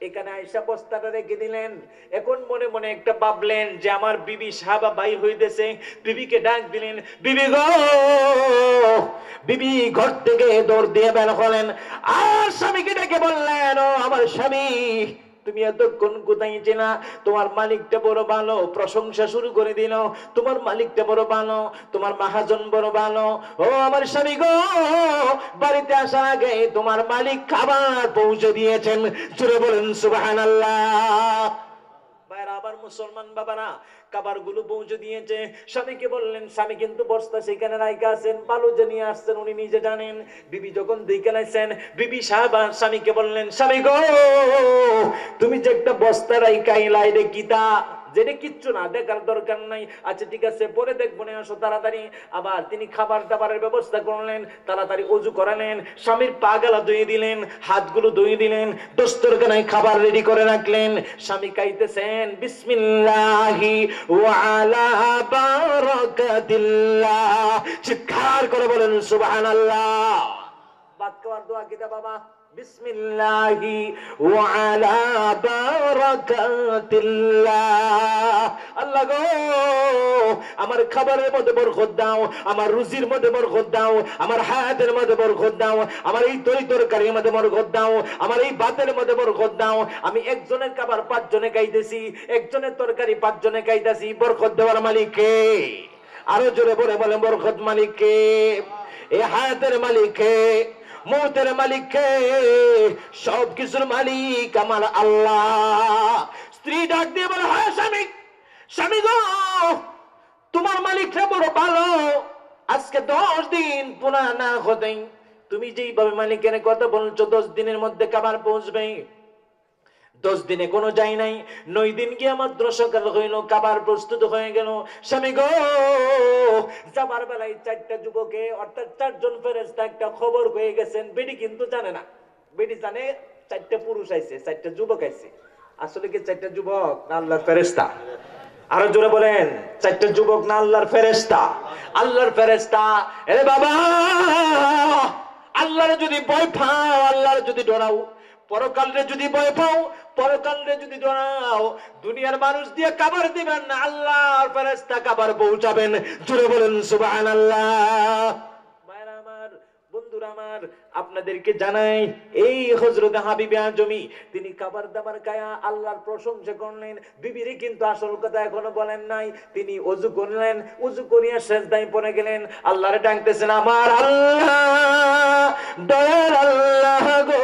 এখানে আয়েশা বস্তাটা রেখে দিলেন। এখন মনে মনে একটা ভাবলেন যে আমার বিবি সাহাবা বাইর হইতেছে, বিবিকে ডাক দিলেন, বিবি গো। বিবি ঘর থেকে দৌড় দিয়ে বের হলেন, আর স্বামীকে ডেকে বললেন, ও আমার স্বামী, তুমি এতক্ষণ কোথায় ছিলা? তোমার মালিকটা বড় ভালো। প্রশংসা শুরু করে দিল, তোমার মালিকটা বড় ভালো, তোমার মহাজন বড় ভালো। ও আমার স্বামী গো, বাড়িতে আসার আগে তোমার মালিক খাবার পৌঁছে দিয়েছেন। জোরে বলেন সুবহানাল্লাহ। ভাইরা আবার মুসলমান বাবারা, খাবার গুলো পৌঁছে দিয়েছে। স্বামীকে বললেন, স্বামী কিন্তু বস্তা সেখানে রাইখা আছেন, বালু যে নিয়ে আসছেন উনি নিজে জানেন। বিবি যখন দেখে লাইছেন, বিবি সাহেব স্বামীকে বললেন, স্বামী গো, তুমি যে একটা বস্তা রাইখা এলাই রে কিতা? যেটা কিচ্ছু না, দেখার দরকার নাই। আচ্ছা ঠিক আছে, পরে দেখবো না, আসো তাড়াতাড়ি। আবার তিনি খাবার দাবারের ব্যবস্থা করলেন, তাড়াতাড়ি ওযু করালেন, স্বামীর পা গালা ধুয়ে দিলেন, হাতগুলো ধুয়ে দিলেন, দস্তরখানায় খাবার রেডি করে রাখলেন। স্বামী খাইতেছেন, বিসমিল্লাহি ওয়া আলা বারাকাতিল্লাহ। চিৎকার করে বলেন সুবহানাল্লাহ। ভাত খাওয়ার দোয়া কিটা বাবা? বিসমিল্লাহি ওয়া আলা বারাকাতিল্লাহ। আল্লাহ গো, আমার খাবারের মধ্যে বরকত দাও, আমার রুজির মধ্যে বরকত দাও, আমার হায়াতের মধ্যে বরকত দাও, আমার এই তরকারির মধ্যে বরকত দাও, আমার এই ভাতের মধ্যে বরকত দাও। আমি একজনের খাবার 5 জনে খাইতেছি, একজনের তরকারি 5 জনে খাইতেছি। বরকত দেওয়ার মালিক কে? আরো জোরে বলে বলেন, বরকত মালিক কে? এই হায়াতের মালিক কে? মৌতের মালিক কে? সব কিছুর মালিক আমার আল্লাহ। স্ত্রী ডাক দিয়ে বলে, হ্যাঁ স্বামী, স্বামী গো, তোমার মালিকরা বড় ভালো। আজকে 10 দিন পুরা না হতেই তুমি যেইভাবে মালিকের কথা বলছো, 10 দিনের মধ্যে খাবার পৌঁছবে। 10 দিনে কোনো যাই নাই, 9 দিন গিয়ে মাত্র সকাল হইল, খাবার প্রস্তুত হয়ে গেল। স্বামী গো, যাবার বেলায় 4টা যুবকে অর্থাৎ 4 জন ফেরেশতা একটা খবর হয়ে গেছেন। বেটি কিন্তু জানে না, বেটি জানে 4টা পুরুষ আইছে, 4টা যুবক আইছে। আসলে কি 4টা যুবক না আল্লাহর ফেরেশতা? আরো জোরে বলেন, 4টা যুবক না আল্লাহর ফেরেশতা? আল্লাহর ফেরেশতা। এরে বাবা, আল্লাহরে যদি ভয় পাও, আল্লাহরে যদি ডরাও, পরকালে যদি ভয় পাও, পরকালে যদি ডরাও, দুনিয়ার মানুষ দিয়ে খাবার দিবেন না, আল্লাহর ফেরেশতা খাবার পৌঁছাবেন। জোরে বলেন সুবহানাল্লাহ। ভাইরা আমার, বন্ধুরা আমার, আপনাদেরকে জানাই, এই হযরত হাবিবে আজমি তিনি খাবার দাবার খায়া আল্লাহর প্রশংসা করলেন। বিবিরে কিন্তু আসল কথা এখনো বলেন নাই। তিনি ওযু করলেন, ওযু করিয়া সিজদায় পড়ে গেলেন, আল্লাহরে ডাকতেছেন, আমার আল্লাহ, দয়ার আল্লাহ গো,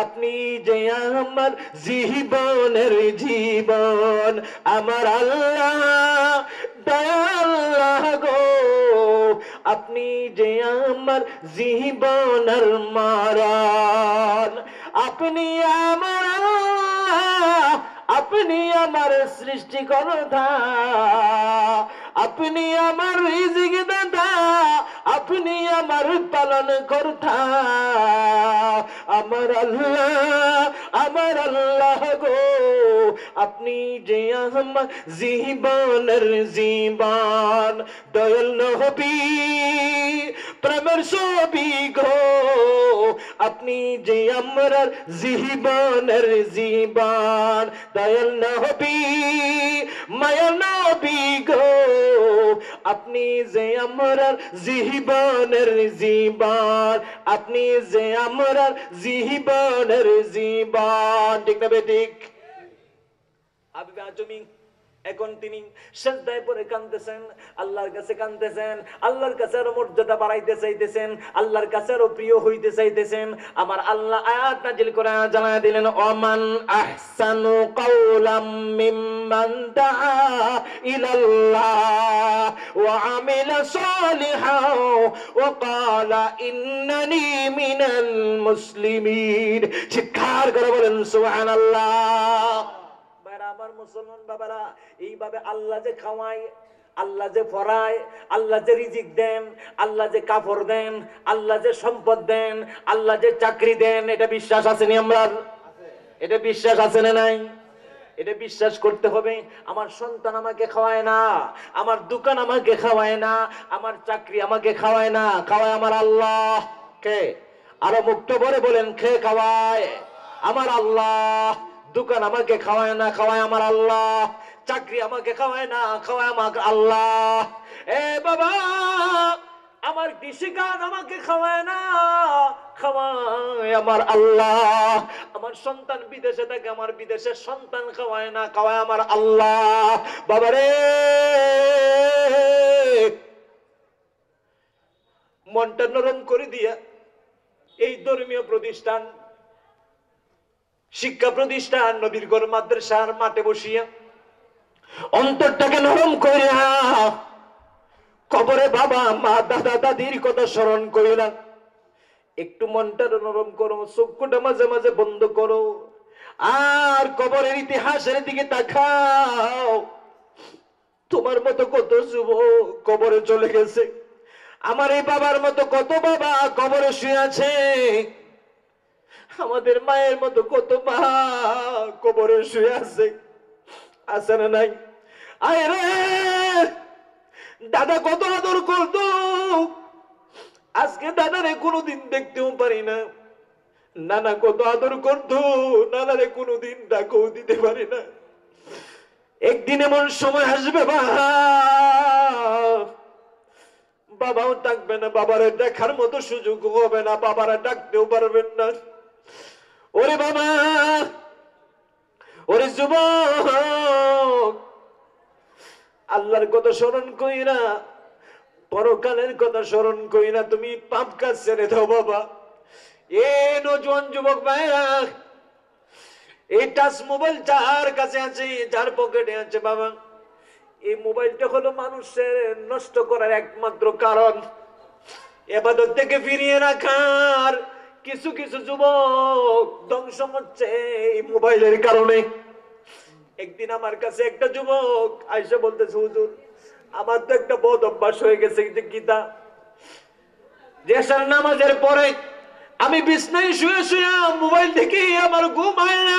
আপনি যে আমার জীবনের জীবন, আমার আল্লাহ, দয়ার আল্লাহ গো, আপনি যে আমার জীবনের মরণ, আপনি আমার আল্লাহ, আপনি আমার সৃষ্টিকর্তা, আপনি আমার রিজিক দাতা, আপনি আমার পালন কর্তা, আমার আল্লাহ, আমার আল্লাহ গো, আপনি যে আমার জীবনের জীবন, দয়াল নবী প্রেমের ছবি গো, আপনি যে আমার জীবনের জীবন, দয়াল নবী মায়া নবী গো, আপনি যে আমার জীবনের জীবন, আপনি যে আমার জীবনের জীবন। ঠিক না বেঠিক? হাবিবে আজমি এখন তিনি সিজদায় পড়ে কাঁদতেছেন, আল্লাহর কাছে কাঁদতেছেন, আল্লাহর কাছে আরো মর্যাদা বাড়াইতে চাইতেছেন, আল্লাহর কাছে আরো প্রিয় হইতে চাইতেছেন। আমার আল্লাহ আয়াত নাযিল করে জানায় দিলেন, ওমান আহসানু কাওলাম মিম্মান দাআ ইলাল্লাহ ওয়া আমিলা সালিহান ওয়া ক্বালা ইন্নানি মিনাল মুসলিমিন। চিৎকার করে বলেন সুবহানাল্লাহ। আমার মুসলমান বাবারা, এইভাবে আল্লাহ যে খাওয়ায়, আল্লাহ যে ফরায়, আল্লাহ যে রিজিক দেন, আল্লাহ যে কাপড় দেন, আল্লাহ যে সম্পদ দেন, আল্লাহ যে চাকরি দেন, এটা বিশ্বাস আছে নি আমরা? এটা বিশ্বাস আছে না নাই? এটা বিশ্বাস করতে হবে। আমার সন্তান আমাকে খাওয়ায় না, আমার দোকান আমাকে খাওয়ায় না, আমার চাকরি আমাকে খাওয়ায় না, খাওয়ায় আমার আল্লাহ। কে? আরো মুক্ত করে বলেন, কে খাওয়ায়? আমার আল্লাহ। দোকান আমাকে খাওয়ায় না, খাওয়ায় আমার আল্লাহ। চাকরি আমাকে খাওয়ায় না, খাওয়ায় আমার আল্লাহ। এ বাবা, আমার কৃষিকাজ আমাকে খাওয়ায় না, খাওয়ায় আমার আল্লাহ। আমার সন্তান বিদেশে থাকে, আমার বিদেশের সন্তান খাওয়ায় না, খাওয়ায় আমার আল্লাহ। বাবারে, মনটা নরম করে দিয়া এই ধর্মীয় প্রতিষ্ঠান, শিক্ষা প্রতিষ্ঠান, নবীর ঘর মাদ্রাসার মাঠে বসিয়া অন্তরটাকে নরম করিয়া কবরে বাবা মা দাদা দাদির কথা স্মরণ করিলাম। একটু মনটা নরম করো, চক্ষুটা মাঝে মাঝে বন্ধ করো, আর কবরের ইতিহাসের দিকে তাকাও। তোমার মতো কত যুবক কবরে চলে গেছে, আমার এই বাবার মতো কত বাবা কবরে শুয়ে আছে, আমাদের মায়ের মতো কত মা কবরে শুয়ে আছে। আছে না নাই? আয় রে, দাদা কত আদর করতো, আজকে দাদারে কোনোদিন দেখতেও পারি না। নানা কত আদর করতো, নানারে কোনোদিন ডাকও দিতে পারি না। একদিন এমন সময় আসবে বাবাও ডাকবে না, বাবারে দেখার মতো সুযোগ হবে না, বাবারা ডাকতেও পারবেন না। ওরে বাবা, ওরে যুবক, আল্লাহর কথা স্মরণ কইরা, পরকালের কথা স্মরণ কইরা তুমি পাপ কাজ ছেড়ে দাও বাবা। এ নজওয়ান যুবক ভাইরা, এই টাচ মোবাইল যার কাছে আছে, যার পকেটে আছে বাবা, এই মোবাইলটা হলো মানুষের নষ্ট করার একমাত্র কারণ। ইবাদত থেকে ফিরিয়ে রাখার কিছু কিছু যুবক ধ্বংস হচ্ছে এই মোবাইলের কারণে। একদিন আমার কাছে একটা যুবক আইসা বলতেছে, হুজুর আমার তো একটা বদ অভ্যাস হয়ে গেছে, যে গীতা এশার নামাজের পরে আমি বিছনায় শুয়ে শুয়ে মোবাইল দেখে আমার ঘুম হয় না।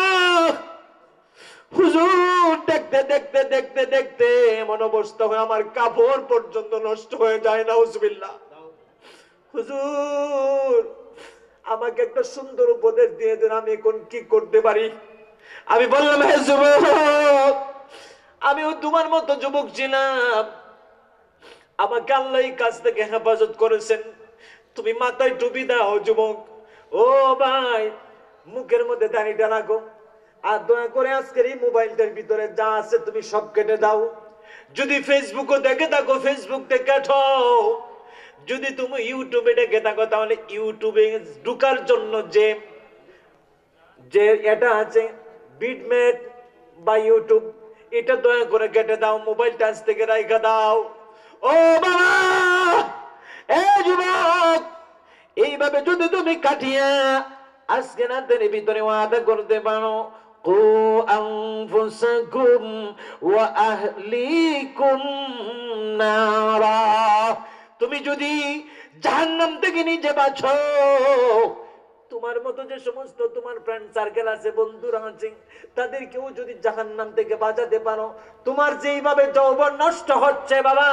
হুজুর দেখতে দেখতে দেখতে দেখতে এমন অবস্থা হয় আমার কাপড় পর্যন্ত নষ্ট হয়ে যায়। নাউজুবিল্লাহ। হুজুর আমাকে একটা সুন্দর উপদেশ দিয়ে দেন, আমি এখন কি করতে পারি? আমি বললাম, হে যুবক, আমিও তোমার মতো যুবক ছিলাম, আমাকে আল্লাহ এই কাজ থেকে হেফাজত করেছেন। তুমি মাথায় টুপি দাও যুবক। ও ভাই, মুখের মধ্যে দাড়িটা রাখো, আর দয়া করে আজকের এই মোবাইলটার ভিতরে যা আছে তুমি সব কেটে দাও। যদি ফেসবুকও দেখে থাকো ফেসবুক থেকে কাটাও, যদি তুমি ইউটিউবে দেখে থাকো তাহলে ইউটিউবে ঢুকার জন্য যে যে এটা আছে বিটমেট বা ইউটিউব, এটা দয়া করে কেটে দাও, মোবাইলটা আজ থেকে রাইখা দাও। ও বাবা, এ যুবক, এইভাবে যদি তুমি কাটিয়া আজকে রাতের ভিতরে ওয়াদা করতে পারো, কু আনফুসাকুম ওয়া আহলিকুম নারা, তুমি যদি জাহান্নাম থেকে নিজে বাঁচো, তোমার মতো যে সমস্ত তোমার ফ্রেন্ড সার্কেল আছে, বন্ধুরা আছে, তাদেরকেও যদি জাহান্নাম থেকে বাঁচাতে পারো, তোমার যেইভাবে যৌবন নষ্ট হচ্ছে বাবা,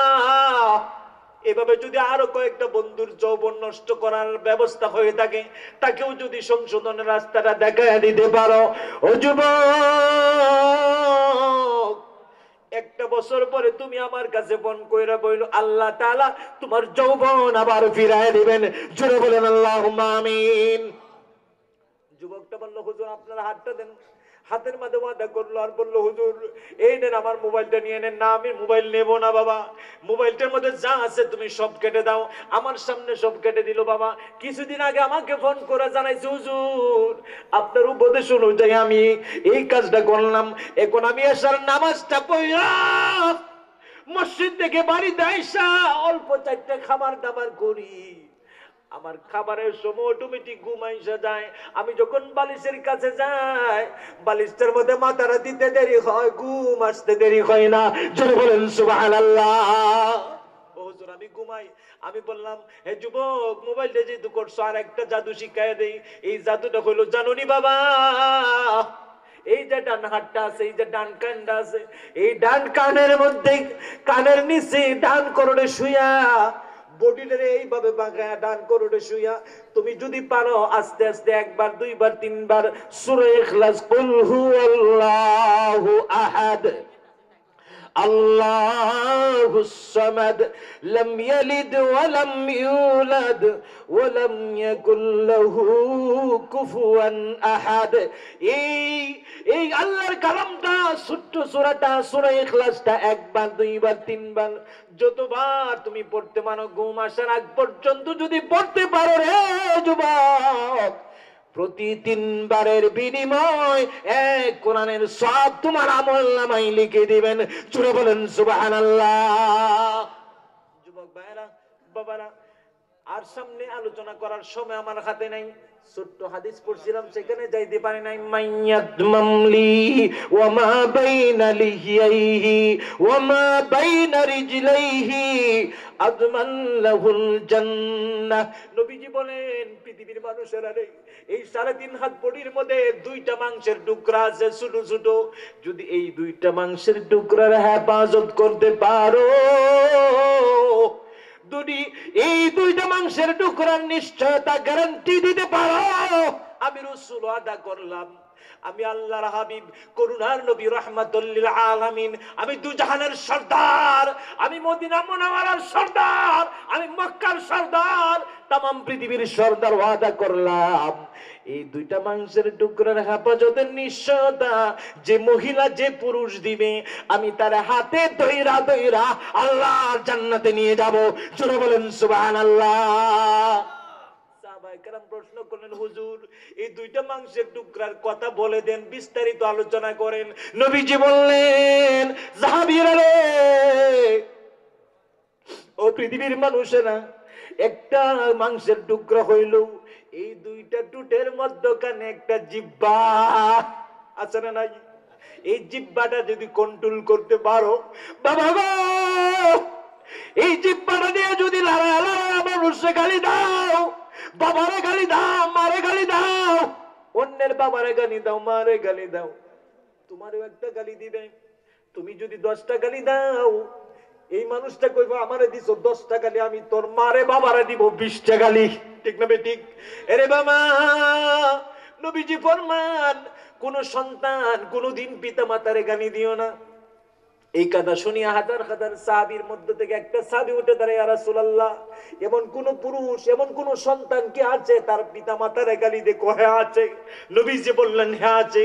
এভাবে যদি আরো কয়েকটা বন্ধুর যৌবন নষ্ট করার ব্যবস্থা হয়ে থাকে, তাকেও যদি সংশোধনের রাস্তাটা দেখায় দিতে পারো, ও যুবক, একটা বছর পরে তুমি আমার কাছে ফোন কইরা বইল, আল্লাহ তাআলা তোমার যৌবন আবার ফিরায় দিবেন। জোরে বলেন আল্লাহুম্মা আমিন। যুবকটা বলল, হুজুর আপনার হাতটা দেন। হাতের মধ্যে ওয়াদা করলো আর বললো, হুজুর এই নেন আমার মোবাইলটা নিয়ে নেন। না, আমি মোবাইল নেবো না বাবা, মোবাইলটার মধ্যে যা আছে তুমি সব কেটে দাও। আমার সামনে সব কেটে দিল বাবা। কিছুদিন আগে আমাকে ফোন করে জানাইছে, হুজুর আপনার উপদেশ অনুযায়ী আমি এই কাজটা করলাম, এখন আমি এশার নামাজটা পড়া মসজিদ থেকে বাড়িতে আইসা অল্প চারটে খাবার দাবার করি, আমার খাবারের সময় অটোমেটিক ঘুম আইসা যায়। আমি যখন বালিশের কাছে যাই, বালিশটার মধ্যে মাথাটা দিতে দেরি হয়, ঘুম আসতে দেরি হয় না। জোরে বলেন সুবহানাল্লাহ। ও হুজুর আমি ঘুমাই। আমি বললাম, হে যুবক, মোবাইলটা যেহেতু করছো, আর একটা জাদু শিখাই দেই। এই জাদুটা হলো, জানুনি বাবা, এই যে ডান হাতটা আছে, এই যে ডান কানটা আছে, এই ডান কানের মধ্যে, কানের নিচে ডান করোড়ে শুয়া বডিটারে এইভাবে বাঁকায়া ডান কোরডে শুইয়া তুমি যদি পারো আস্তে আস্তে একবার দুইবার তিনবার সূরা ইখলাস কুল হুয়াল্লাহু আহাদ আল্লাহুস সামাদ লাম ইয়ালিদ ওয়া লাম ইউলাদ ওয়া লাম ইয়াকুল লাহু কুফুয়ান আহাদ। এই আল্লাহর কালামটা ছোট্ট সূরাটা সূরা ইখলাসটা একবার দুইবার তিনবার যতবার তুমি পড়তে পারো, ঘুম আসার আগ পর্যন্ত যদি পড়তে পারো রে যুবক, প্রতি তিনবারের বিনিময় এক কোরআনের সব তোমার আমলনামায় লিখে দিবেন। জোরে বলেন সুবহানাল্লাহ। যুবক ভাইরা বাবারা, আর সামনে আলোচনা করার সময় আমার হাতে নাই। ছোট্ট হাদিস পড়ছিলাম, সেখানে যাইতে পারি নাই। মাইয়াতমামলি ওয়া মা বাইনা লিহিয়াইহি ওয়া মা বাইনা রিজলাইহি আদমান লাহুল জান্নাহ। নবীজি বলেন, পৃথিবীর মানুষেরা রে, এই 3.5 হাত বডির মধ্যে 2টা মাংসের টুকরা আছে ছোট ছোট। যদি এই 2টা মাংসের টুকরার হেফাজত করতে পারো, যদি এই 2টা মাংসের টুকরার নিশ্চয়তা গ্যারান্টি দিতে পারো, আমি রাসূল ওয়াদা করলাম, আমি আল্লাহর হাবিব, করুণার নবী, রাহমাতুল লিল আলামিন, আমি দুজাহানের সরদার, আমি মদিনা মুনাওয়ারার সরদার, আমি মক্কার সরদার, तमाम পৃথিবীর সরদার, ওয়াদা করলাম এই 2টা মাংসের টুকরার হেফাজতের নিশ্চয়তা যে মহিলা যে পুরুষ দিবে, আমি তার হাতে ধইরা ধইরা আল্লাহর জান্নাতে নিয়ে যাব। জোরে বলেন সুবহানাল্লাহ। সাহাবায়ে কেরাম প্রশ্ন করলেন, হুজুর এই 2টা মাংসের টুকরার কথা বলে দেন, বিস্তারিত আলোচনা করেন। নবীজি বললেন, সাহাবীরা রে, ও পৃথিবীর মানুষেরা, একটা মাংসের টুকরা হইল এই 2টা টুটের মধ্যখানে একটা জিহ্বা আছে না নাই? এই জিহ্বাটা যদি কন্ট্রোল করতে পারো, বাবা গো, এই জিহ্বাটা দিয়ে যদি লড়াই মানুষে গালি দাও, বাবারে গালি দাও, মারে গালি দাও, অন্যের বাবারে গালি দাও, মারে গালি দাও, তোমারও একটা গালি দিবে। তুমি যদি 10টা গালি দাও, এই মানুষটা কইবো আমারে দিছো 10টা গালি, আমি তোর মারে বাবারে দিব 20টা গালি। ঠিক না বেঠিক? এরে বাবা, নবীজি ফরমান, কোন সন্তান কোনদিন পিতা মাতারে গালি দিও না। এই কথা শুনিয়া হাজার হাজার সাহাবীর মধ্য থেকে একটা সাহাবী উঠে দাঁড়ায়, ইয়া রাসূলুল্লাহ, এমন কোন পুরুষ, এমন কোন সন্তান কি আছে তার পিতা মাতারে গালি দেয়? কহে আছে। নবীজি বললেন, হ্যাঁ আছে।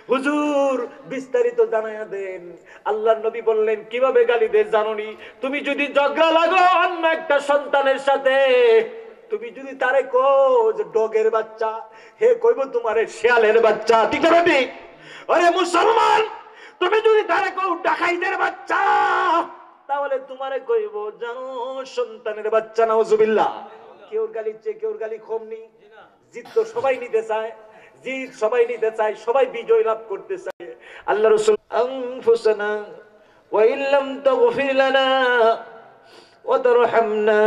হুজুর বিস্তারিত জানায়া দেন। আল্লাহর নবী বললেন, কিভাবে গালি দেয় জানোনি? তুমি যদি ঝগড়া লাগো অন্য একটা সন্তানের সাথে, তুমি যদি তারে কো যে ডগের বাচ্চা, হে কইব তোমারে শিয়ালের বাচ্চা। ঠিক না ঠিক? আরে মুসলমান, তুমি যদি তারে কও ডাকাইতের বাচ্চা, তাহলে তোমারে কইব জানো সন্তানের বাচ্চা। নাউজুবিল্লাহ। কেউর গালি চেয়ে কেউর গালি কম নেই। জিত তো সবাই নিতে চায়, জিত সবাই নিতে চায়, সবাই বিজয় লাভ করতে চায়। আল্লাহ রাসূল, আনফুসানা ওয়া ইল্লাম তাগফির লানা ওয়া তারহামনা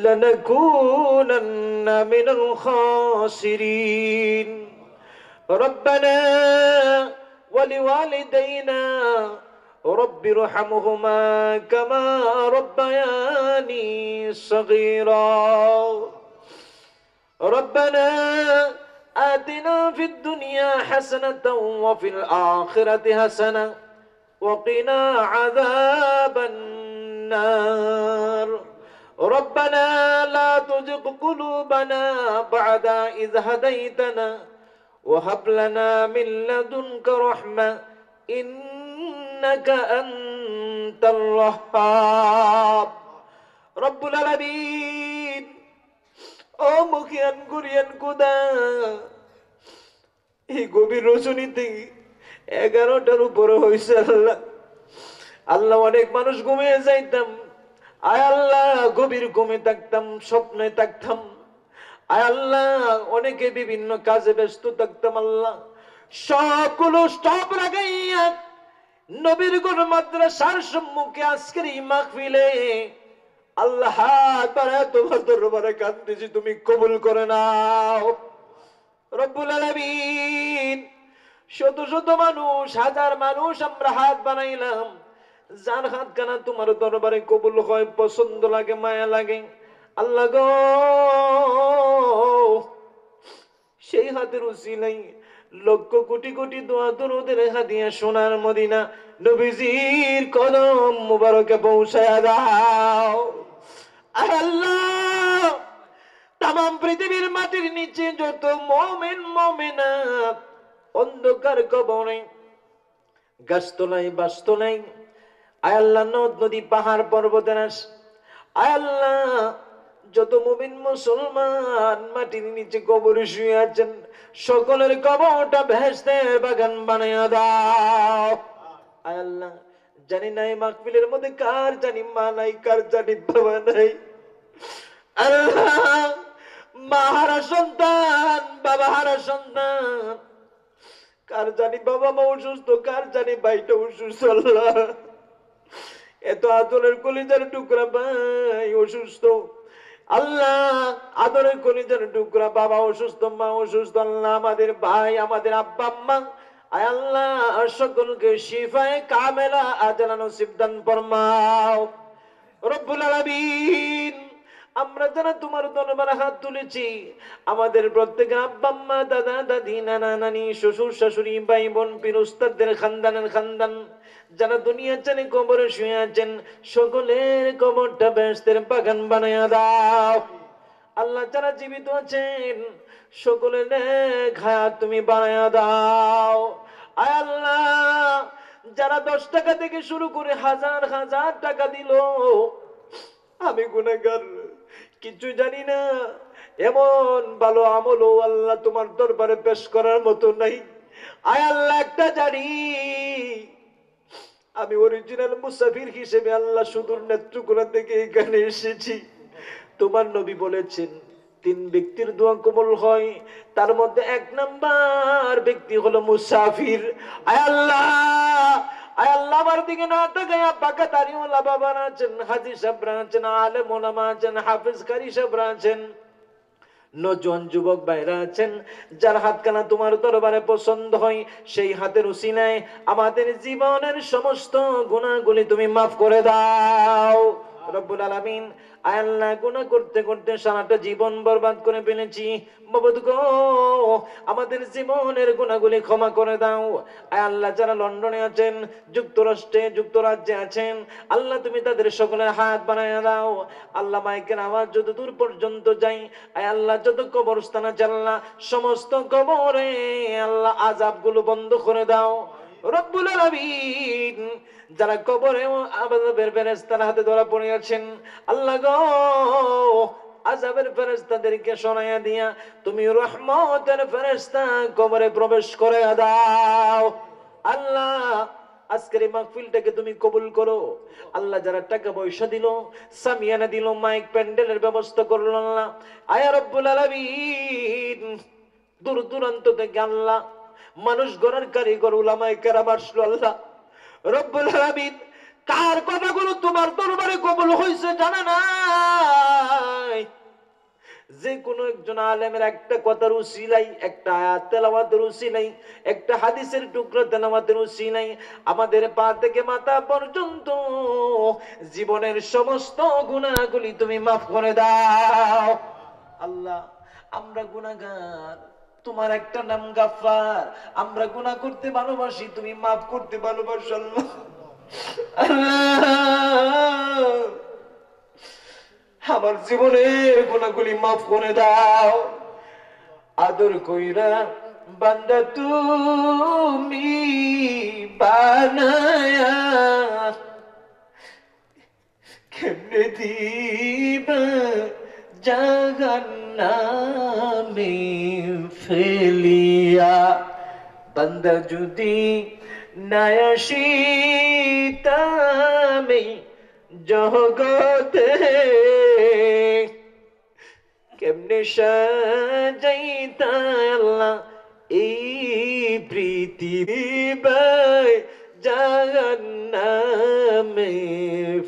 লানাকুনান্না মিনাল খাসিরিন। রব্বানা ولوالدينا رب ارحمهما كما ربياني صغيرا ربنا آتنا في الدنيا حسنة وفي الآخرة حسنة وقنا عذاب النار ربنا لا تزغ قلوبنا بعد إذ هديتنا وهب لنا من لدنك رحمة إنك أنت الوهاب رب العالمين। ও মুখিয়ান গুরিয়ান কুদা, এই গভীর রজনীতে 11টার উপরে হয়েছে আল্লাহ। আল্লাহ, অনেক মানুষ ঘুমিয়ে যাইতাম, আয় আল্লাহ গভীর ঘুমে থাকতাম, স্বপ্নে থাকতাম, আয় আল্লাহ অনেকে বিভিন্ন কাজে ব্যস্ত থাকতাম। আল্লাহ সবগুলো স্টপ লাগাইয়া নবীর কোন মাদ্রাসার সম্মুখে আজকের এই মাহফিলে আল্লাহ তোমার দরবারে কাঁদতেছি, তুমি কবুল করে নাও রব্বুল আলামিন। শত শত মানুষ, হাজার মানুষ আমরা হাত বানাইলাম, যার হাতখানা তোমার দরবারে কবুল হয়, পছন্দ লাগে, মায়া লাগে, আল্লাহ গো সেই হাতের উসিলাই লক্ষ কোটি কোটি দোয়া দরুদের হাদিয়া সোনার মদিনা নবীজির কদম মুবারকে পৌঁছায়া দাও। আয় আল্লাহ, তামাম পৃথিবীর মাটির নিচে যত মুমিন মুমিনাত অন্ধকার কবরে, গাছতলায় বাসতলায়, আয় আল্লাহ নদ নদী পাহাড় পর্বতের আয় আল্লাহ যত মুমিন মুসলমান মাটির নিচে কবরে শুয়ে আছেন, সকলের কবরটা বেহেশতের বাগান বানায়া দাও। আয় আল্লাহ, জানি না এই মাহফিলের মধ্যে কার জানি মা নাই, কার জানি বাবা নাই। আল্লাহ, মা হারা সন্তান, বাবা হারা সন্তান, কার জানি বাবা মা অসুস্থ, কার জানি ভাইটা অসুস্থ। আল্লাহ, এত আদরের কলিজার টুকরা ভাই অসুস্থ, আল্লাহ আদরের কলিজার টুকরা বাবা অসুস্থ, মা অসুস্থ। আল্লাহ, আমাদের ভাই, আমাদের আব্বা আম্মা, আয় আল্লাহ সকলকে শিফায়ে কামেলা আজলা নসিব দান ফরমাও রব্বুল আলামিন। আমরা যারা তোমার দরবারে হাত তুলেছি, আমাদের প্রত্যেকের আব্বা আম্মা, দাদা দাদি, নানা নানি, শ্বশুর শাশুড়ি, ভাই বোন, পীর উস্তাদদের খানদানের খানদান, যারা দুনিয়া চানে কবরে শুয়ে আছেন, সকলের কবরটা বেহেশতের বাগান বানায়া দাও। আল্লাহ, যারা জীবিত আছেন সকলের নেক হায়াত তুমি বানায়া দাও। আয় আল্লাহ, যারা 10 টাকা থেকে শুরু করে হাজার হাজার টাকা দিল, আমি গুনাহগার, কিছু জানি না, এমন ভালো আমল আল্লাহ তোমার দরবারে পেশ করার মতো নাই। আয় আল্লাহ, একটা জানি, আমি অরিজিনাল মুসাফির হিসেবে আল্লাহ সুদূর নেত্রকোনা থেকে এখানে এসেছি। তোমার নবী বলেছেন 3 ব্যক্তির দোয়া কবুল হয়, তার মধ্যে 1 নাম্বার ব্যক্তি হলো মুসাফির। আয় আল্লাহ, আয় আল্লাহ, আমার দিকে না তাকায়া পাকা দাড়িওয়ালা বাবারা আছেন, হাজী সাহেবরা আছেন, আলেম ওলামা আছেন, হাফেজ কারি সাহেবরা আছেন, নজওয়ান যুবক ভাইরা আছেন, যার হাতখানা তোমার দরবারে পছন্দ হয়, সেই হাতের উসিলায় আমাদের জীবনের সমস্ত গুনাহগুলি তুমি মাফ করে দাও রব্বুল আলামিন। আয় আল্লাহ, গুনাহ করতে করতে সারাটা জীবন বরবাদ করে ফেলেছি, মাবুদ গো আমাদের জীবনের গুনাহগুলি ক্ষমা করে দাও। আয় আল্লাহ, যারা লন্ডনে আছেন, যুক্তরাষ্ট্রে, যুক্তরাজ্যে আছেন, আল্লাহ তুমি তাদের সকলের হাত বানায়া দাও। আল্লাহ, মাইকের আওয়াজ যত দূর পর্যন্ত যাই, আয় আল্লাহ যত কবরস্থান আছে আল্লাহ সমস্ত কবরে আল্লাহ আযাবগুলো বন্ধ করে দাও রব্বুল আলামিন। যারা কবরে আযাবের ফেরেশতার হাতে ধরা পড়ে আছেন, আল্লাহ গো আযাবের ফেরেশতাদেরকে সরাইয়া দিয়া তুমি রহমতের ফেরেশতা কবরে প্রবেশ করে দাও। আল্লাহ, আজকের এই মাহফিলটাকে তুমি কবুল করো। আল্লাহ, যারা টাকা পয়সা দিল, সামিয়ানা দিল, মাইক প্যান্ডেলের ব্যবস্থা করলো, আল্লাহ আয়া রব্বুল আলামিন, দূর দূরান্ত থেকে আল্লাহ মানুষ গড়ার কারিগর উলামায়ে কেরাম আসলো, আল্লাহ রব্বুল আলামিন, কার কথাগুলো তোমার দরবারে কবুল হয়েছে জানা নাই। যে কোনো একজন আলেমের একটা কথার উসিলাই, একটা আয়াত তেলাওয়াতের উসিলাই, একটা হাদিসের টুকরা তেলাওয়াতের উসিলাই আমাদের পা থেকে মাথা পর্যন্ত জীবনের সমস্ত গুনাহগুলি তুমি মাফ করে দাও। আল্লাহ, আমরা গুনাহগার, তোমার একটা নাম গাফফার, আমরা গুনাহ করতে ভালোবাসি, তুমি মাফ করতে ভালোবাসো। আল্লাহ, আমার জীবনের গুনাহগুলি মাফ করে দাও। আদর কইরা বান্দা তুমি বানায়া কেমনে দিবা জাহান্নামে ফেলিয়া, বান্দা যদি না আসিতামে জগতে কেমনে সাজাইতা আল্লাহ এই পৃথিবী জাহান্নামে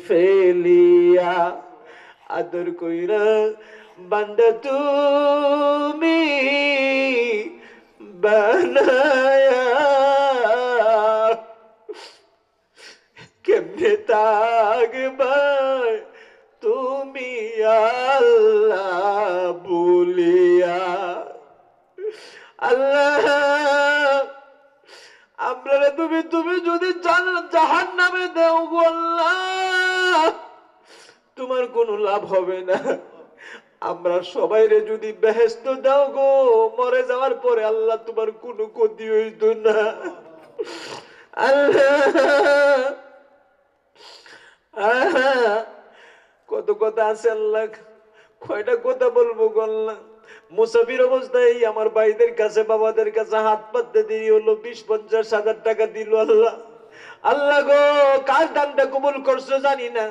ফেলিয়া। আদর কইরা বান্দা তুমি বানায়া কেমনে কেমনে থাকবা তুমি আল্লাহ বলিয়া। আল্লাহ আমরা তুমি তুমি যদি জাহান্নামে দেও গো আল্লাহ, তোমার কোনো লাভ হবে না। আমরা সবাইরে যদি বেহেশত দাও গো, মরে যাওয়ার পরে আল্লাহ তোমার কোনো ক্ষতি হইত না। আল্লাহ কত কথা আছে আল্লাহ, কয়টা কথা বলবো গো আল্লাহ। মুসাফির অবস্থায় আমার ভাইদের কাছে বাবাদের কাছে হাত পাততে দেরি হলো, 20-50 হাজার টাকা দিল আল্লাহ। আল্লাহ গো কার দানটা কবুল করছো জানি না,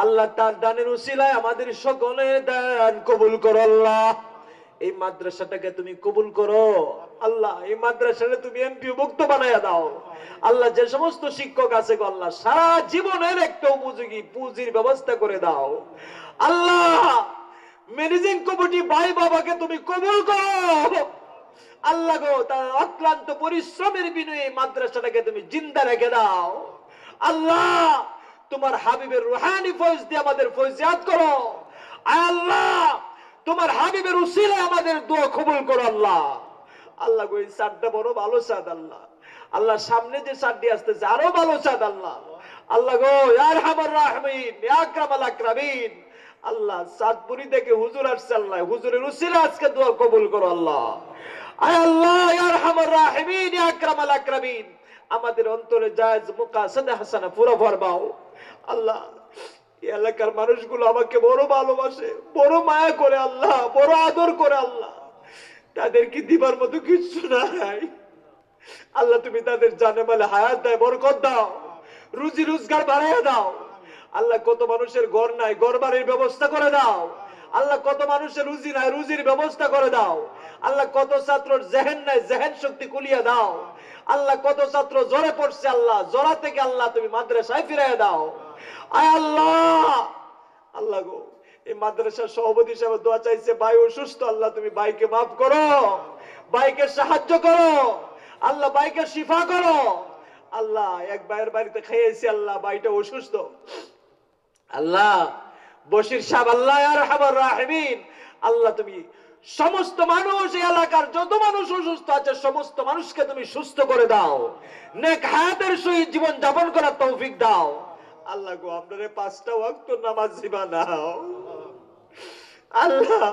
আল্লাহ তার দানের উসিলায় আমাদের সকলের দান কবুল করো আল্লাহ। এই মাদ্রাসাটাকে তুমি কবুল করো আল্লাহ, এই মাদ্রাসাটা তুমি এমপি মুক্ত বানায়া দাও আল্লাহ। যে সমস্ত শিক্ষক আছে গো আল্লাহ, সারা জীবনের একটা উপযোগী পুঁজির ব্যবস্থা করে দাও আল্লাহ। ম্যানেজিং কমিটি ভাই বাবাকে তুমি কবুল করো আল্লাহ গো, তার অক্লান্ত পরিশ্রমের বিনিময়ে মাদ্রাসাটাকে তুমি জিন্দা রেখে দাও আল্লাহ। তোমার হাবিবের রুহানি ফয়েজ দিয়ে আমাদের ফয়জিয়াত করো আল্লাহ। তোমার হাবিবের উসিলায় আমাদের দোয়া কবুল করো আল্লাহ। আল্লাহ গো এই সাদটা বড় ভালো সাদ আল্লাহ। আল্লাহ সামনে যে সাদটি আসতেছে আরো ভালো সাদ আল্লাহ। আল্লাহ গো ইয়া আরহামার রাহিমিন, ইয়া আকরামাল আকরামিন আল্লাহ। সাদপুরি থেকে হুজুর আসছে আল্লাহ, হুজুরের উসিলায় আজকে দোয়া কবুল করো আল্লাহ। আয় আল্লাহ ইয়া আরহামার রাহিমিন, ইয়া আকরামাল আকরামিন আমাদের অন্তরে জায়েজ মুকাসাদে হাসানা পুরো ফরমাও আল্লাহ। এই এলাকার মানুষগুলো আমাকে বড় ভালোবাসে, বড় মায়া করে আল্লাহ, বড় আদর করে আল্লাহ। তাদেরকে দিবার মতো কিছু নাই আল্লাহ। তুমি তাদের জানে মালে হায়াত দাও, বরকত দাও, রুজি রোজগার বাড়াইয়া দাও আল্লাহ। কত মানুষের ঘর নাই, ঘর বাড়ির ব্যবস্থা করে দাও আল্লাহ। কত মানুষের রুজি নাই, রুজির ব্যবস্থা করে দাও আল্লাহ। কত ছাত্রর জেহেন নাই, জেহেন শক্তি কুলিয়ে দাও আল্লাহ। কত ছাত্র জ্বরে পড়ছে আল্লাহ, জ্বরা থেকে আল্লাহ তুমি মাদ্রাসায় ফিরিয়ে দাও আয় আল্লাহ। আল্লাহ গো এই মাদ্রাসার সভাপতি হিসেবে দোয়া চাইছে, ভাই অসুস্থ আল্লাহ, তুমি ভাইকে মাফ করো, ভাইকে সাহায্য করো আল্লাহ, ভাইকে শিফা করো আল্লাহ। এক ভাইয়ের বাড়িতে খেয়েছি আল্লাহ, ভাইটা অসুস্থ আল্লাহ। বশির সাহেব আল্লাহ ইয়া আরহামার রাহিমিন আল্লাহ, তুমি সমস্ত মানুষ, এই এলাকার যত মানুষ অসুস্থ আছে সমস্ত মানুষকে তুমি সুস্থ করে দাও, নেক হায়াতের সহিত জীবন যাপন করার তৌফিক দাও আল্লাহ গো। আপনারে 5টা ওয়াক্ত নামাজি বানাও আল্লাহ।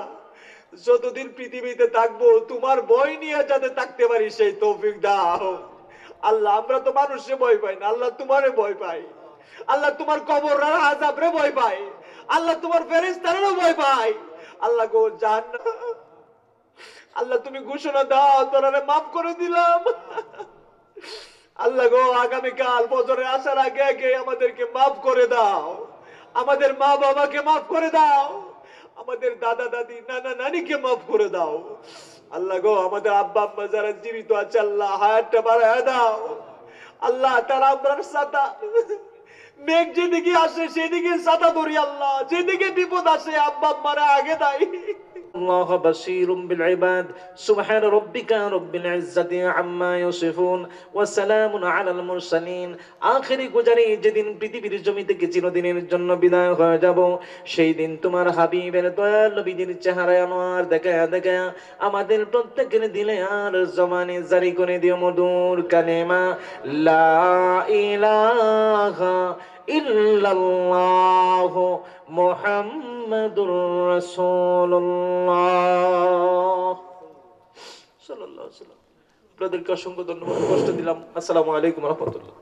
যতদিন পৃথিবীতে থাকবো তোমার ভয় নিয়ে যাতে থাকতে পারি সেই তৌফিক দাও আল্লাহ। আমরা তো মানুষে ভয় পাই না আল্লাহ, তোমারে ভয় পাই আল্লাহ। তোমার কবর আযাব রে ভয় পাই আল্লাহ, তোমার ফেরেশতারও ভয় পাই আল্লাহ গো। জান্নাত আল্লাহ তুমি ঘোষণা দাও, তোরারে মাফ করে দিলাম আল্লাহ গো। আগামীকাল ফজরে আসার আগে আগে আমাদেরকে মাফ করে দাও, আমাদের মা বাবাকে মাফ করে দাও, আমাদের দাদা দাদি নানা নানিকে মাফ করে দাও আল্লাহ গো। আমাদের আব্বা আম্মা যারা জীবিত আছে আল্লাহ হায়াতটা বাড়ায় দাও আল্লাহ। তারা আমরার সাথে মেঘ যেদিকে আসে সেদিকে ছাতা ধরি আল্লাহ, যেদিকে বিপদ আসে আব্বা আম্মারা আগে দেয়। الله بصير بالعباد سبحان ربك رب العزة عما يصفون وسلام على المرسلين আখেরি গুজারি যেদিন পৃথিবীর জমি থেকে চিরদিনের জন্য বিদায় হয়ে যাব, সেই দিন তোমার হাবিবের দয়াল নবীর চেহারা আনোয়ার দেখা দেখা আমাদের প্রত্যেকের দিলে আর জবানে জারি করে দিও মধুর কালেমা লা ইলাহা ইল্লাল্লাহু মুহাম্মাদুর রাসূলুল্লাহ সাল্লাল্লাহু আলাইহি ওয়াসাল্লাম। আপনাদেরকে অসংখ্য ধন্যবাদ, কষ্ট দিলাম। আসসালামু আলাইকুম ওয়া রাহমাতুল্লাহ।